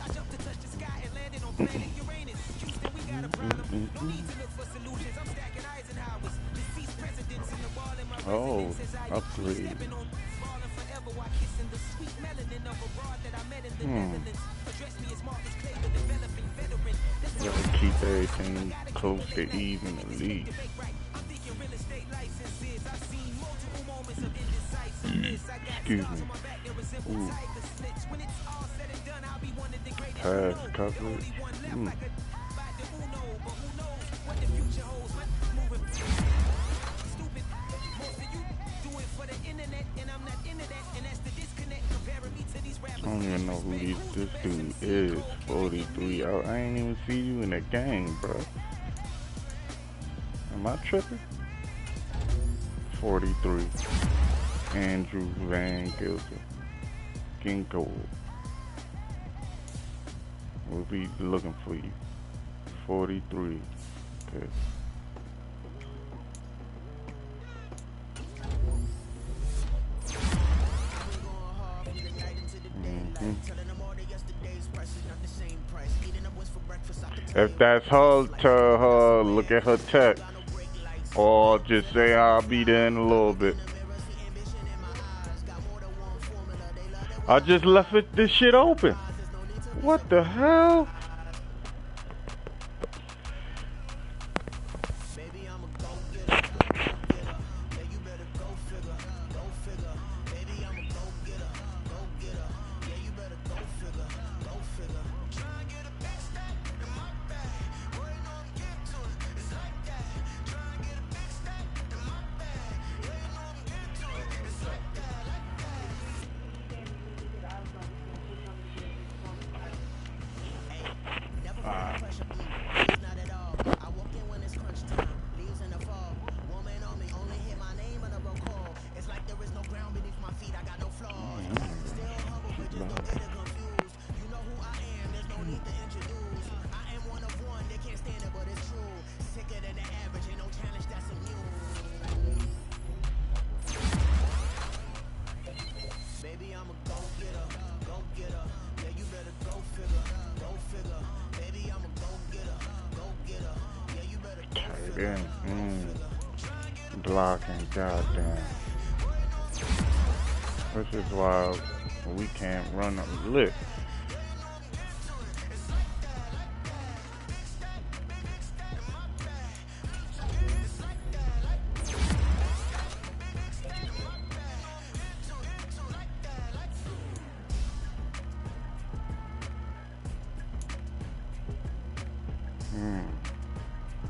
I jumped to touch the sky and landed on planet Uranus. Houston, we got a problem. No need to look for solutions. I'm stacking Eisenhower's. Deceased presidents in the wall in my residence as I stepping on falling forever while kissing the sweet melanin of a broad that I met in the Netherlands. Address me as Marcus Clay, the developing veteran. Gotta keep everything close to even at least. I'm thinking real estate licenses. I've seen multiple moments of indecisiveness. I got scars on my back that resemble tiger slits. When it's all said and done, I'll be one of the greatest. Pass coverage. I don't even know who this dude is. 43. I ain't even see you in the game, bro. Am I tripping? 43. Andrew Van Ginkel. We'll be looking for you. 43. Okay. If that's her, tell her, look at her text. Or just say I'll be there in a little bit. I just left this shit open. What the hell? Blocking, goddamn. This is why we can't run a lick.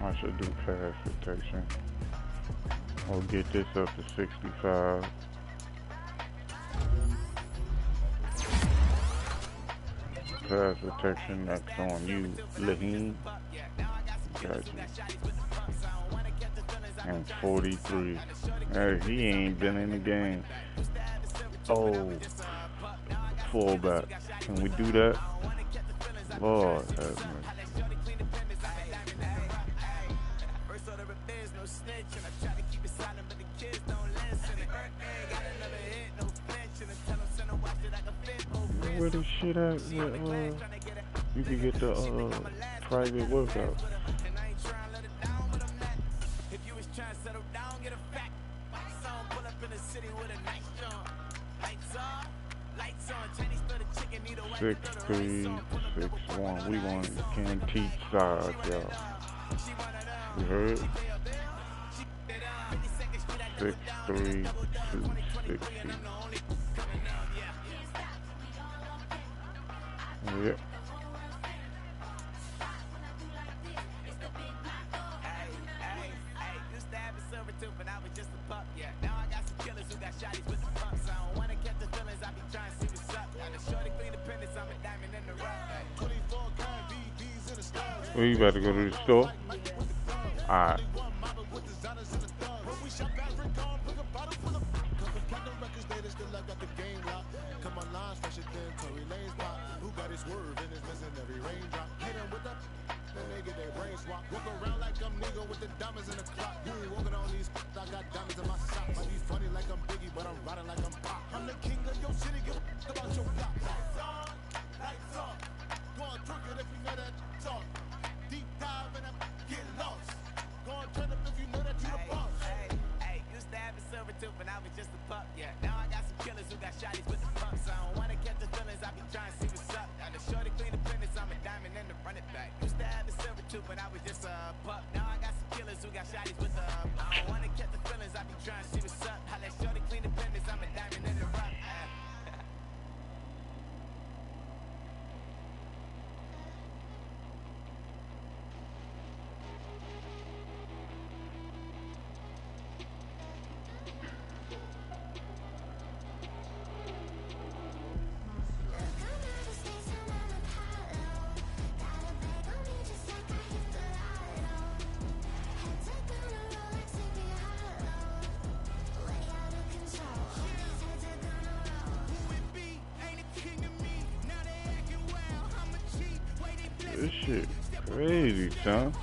I should do pass protection. We'll get this up to 65. Pass protection, that's on you, Loooking. Got you. And 43. Hey, he ain't been in the game. Oh, fullback. Can we do that? Lord have mercy. Where this shit at? Where, you can get the private workout. Six, 3, 6, 1. We can teach size, y'all. You heard? 6, 3, 2, 6, 6. Yep. Well, you better go to the store. Alright. Walk around like I'm nigga with the diamonds in the clock. You ain't walking on these, I got diamonds in my socks. Might be funny like I'm Biggie, but I'm riding like I'm Pop. I'm the king of your city, give a about your block. Lights on, go on, drink it if you know that talk. Deep dive and get lost. Go on, turn up if you know that you the boss. Hey, used to have a silver tooth when I was just a pup, yeah. Now I got some killers who got shotties with the pumps. I don't wanna catch the feelings, I be trying to see what's up. Now the shorty clean the penis, I'm a diamond and the run it back. Used to have a silver tooth when I was just a pup. Now I got some killers who got shotties with the I don't wanna catch the feelings, I be trying to see what's up. How that shorty clean the penis, I'm a diamond in the rough. This shit crazy, son.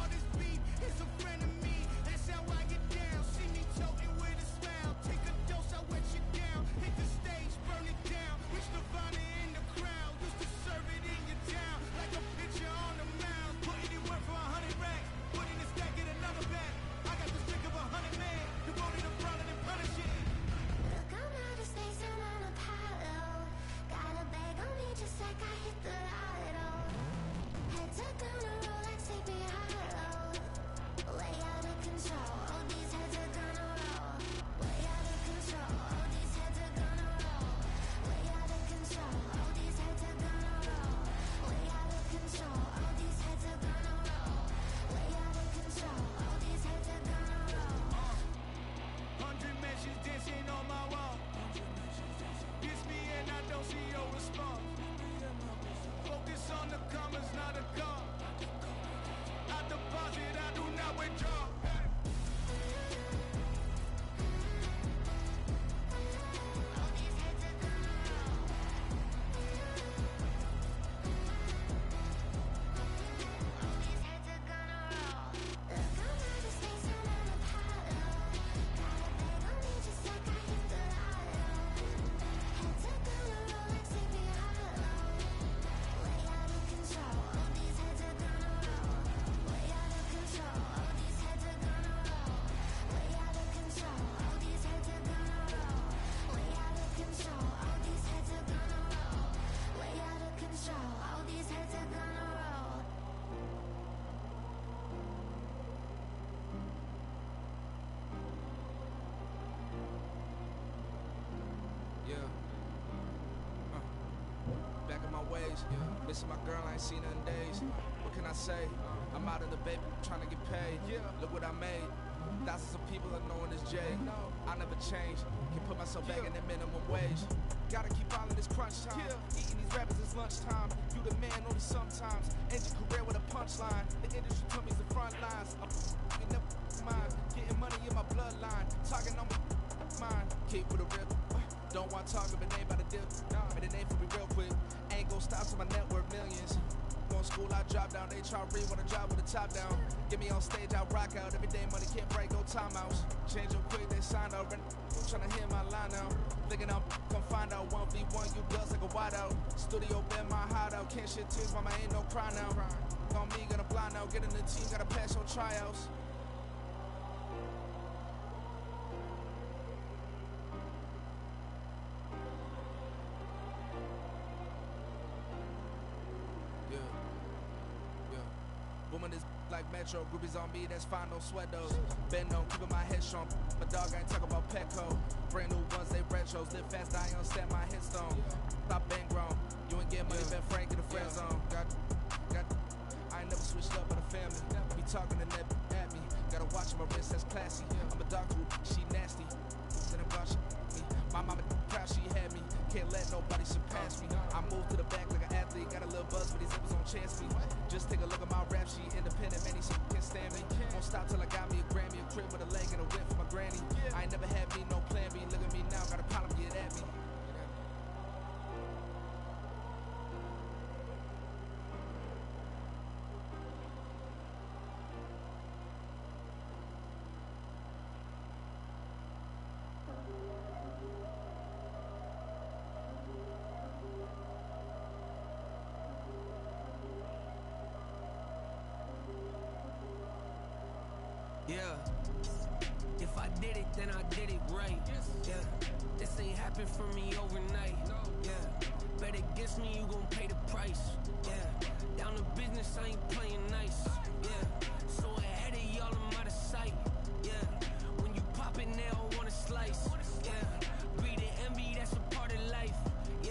ways. Missing my girl, I ain't seen her in days. What can I say? I'm out of the baby, trying to get paid. Look what I made. Thousands of people are knowing this J. I never change. Can put myself back in the minimum wage. Gotta keep all of this crunch time. Eating these rappers is lunchtime. You the man, only sometimes. End your career with a punchline. The industry told me's the front lines. I'm never mind. Getting money in my bloodline. Talking on my mind. Keep with a rip. Don't want to talk if it ain't about to dip. Made a name for me real quick. Ain't gon' stop till my net worth millions. Going school, I drop down. They try to read when I drop with the top down. Get me on stage, I rock out. Every day money can't break, go timeouts. Change them quick, they signed out. Tryna hear my line now. Thinking I'm come find out 1v1, you girls like a wide out. Studio been my hideout. Can't shit tears, mama ain't no cry now. On me, gonna fly now. Get in the team, gotta pass your tryouts. Woman is like Metro, groupies on me, that's fine, don't sweat those. Bend on, keeping my head strong. My dog ain't talking about Petco. Brand new ones, they retros. Live fast, I ain't on set my headstone. Stop been grown. You ain't getting money, Ben Frank in the friend zone. Got, I ain't never switched up with a family. Be talking to net at me. Gotta watch my wrist, that's classy. I'm a doctor, she nasty. Then I'm gone, she me. My mama proud she had me. Can't let nobody surpass me. I move to the back like an athlete. Got a little buzz, but these zippers don't chance me. Just take a look at my rap sheet. Independent, man, these can't stand me. Won't stop till I got me a Grammy, a crib with a leg and a whip for my granny. I ain't never had me no plan B. Look at me now, got a problem, get at me. Yeah, if I did it, then I did it right. Yeah, this ain't happened for me overnight. Yeah, bet against me, you gon' pay the price. Yeah, down to business, I ain't playing nice. Yeah, so ahead of y'all, I'm out of sight. Yeah, when you pop it, they all wanna slice. Yeah, greed and envy, that's a part of life. Yeah,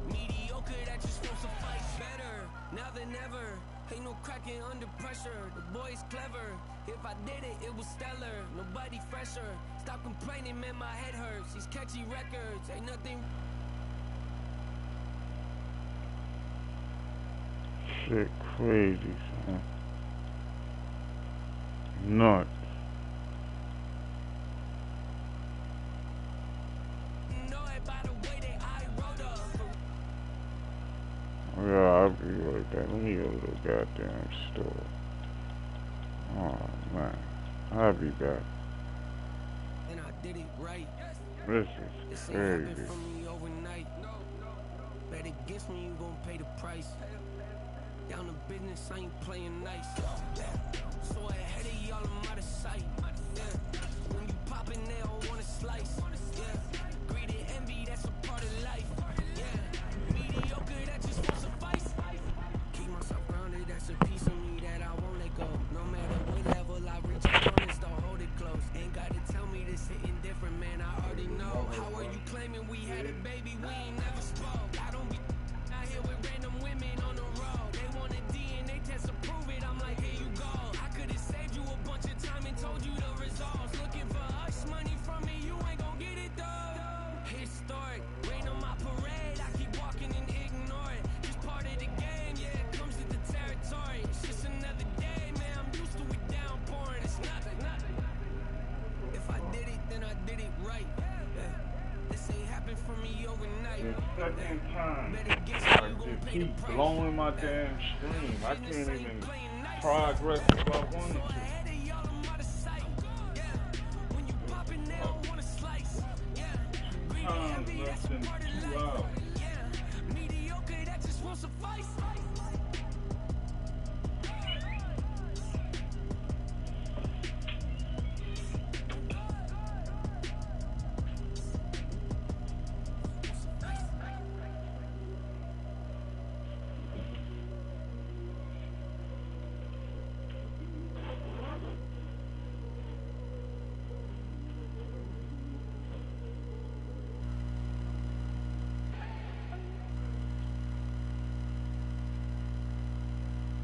mediocre, that just won't suffice. Better now than ever. Ain't no cracking under pressure, the boy's clever. If I did it, it was stellar, nobody fresher. Stop complaining, man, my head hurts. These catchy records, ain't nothing. Shit crazy, son. Nuts. Yeah, I'll be like that. Let me go to the goddamn store. Oh man, I'll be back. And I did it right. This is crazy. From me overnight. Bet against me, you gon' pay the price. Down to business, I ain't playing nice. So ahead of y'all, I'm out of sight. Yeah. When you poppin', they all wanna slice. Yeah. Greed and envy, that's a part of life. Yeah. Mediocre, that just won't suffice. Keep myself grounded, that's a piece of me that I won't let go. No matter what level I reach, I promise don't hold it close. Ain't gotta tell me this hitting different, man, I already know. How are you claiming we had a baby, we ain't never spoke? I don't be out here with random women on the road. They want a DNA test to prove it, I'm like, here you go. I could've saved you a bunch of time and told you the results. Looking for hush money from me, you ain't gon' get it though. Historic, rain on my parade, I keep walking and ignore it. Just part of the game, yeah, it comes with the territory. It's just another day, man, I'm used to it downpouring. It's nothing. If I did it, then I did it right. Yeah. This ain't happened for me overnight. The second time, I just keep blowing my damn stream. I can't even progress if I wanted to.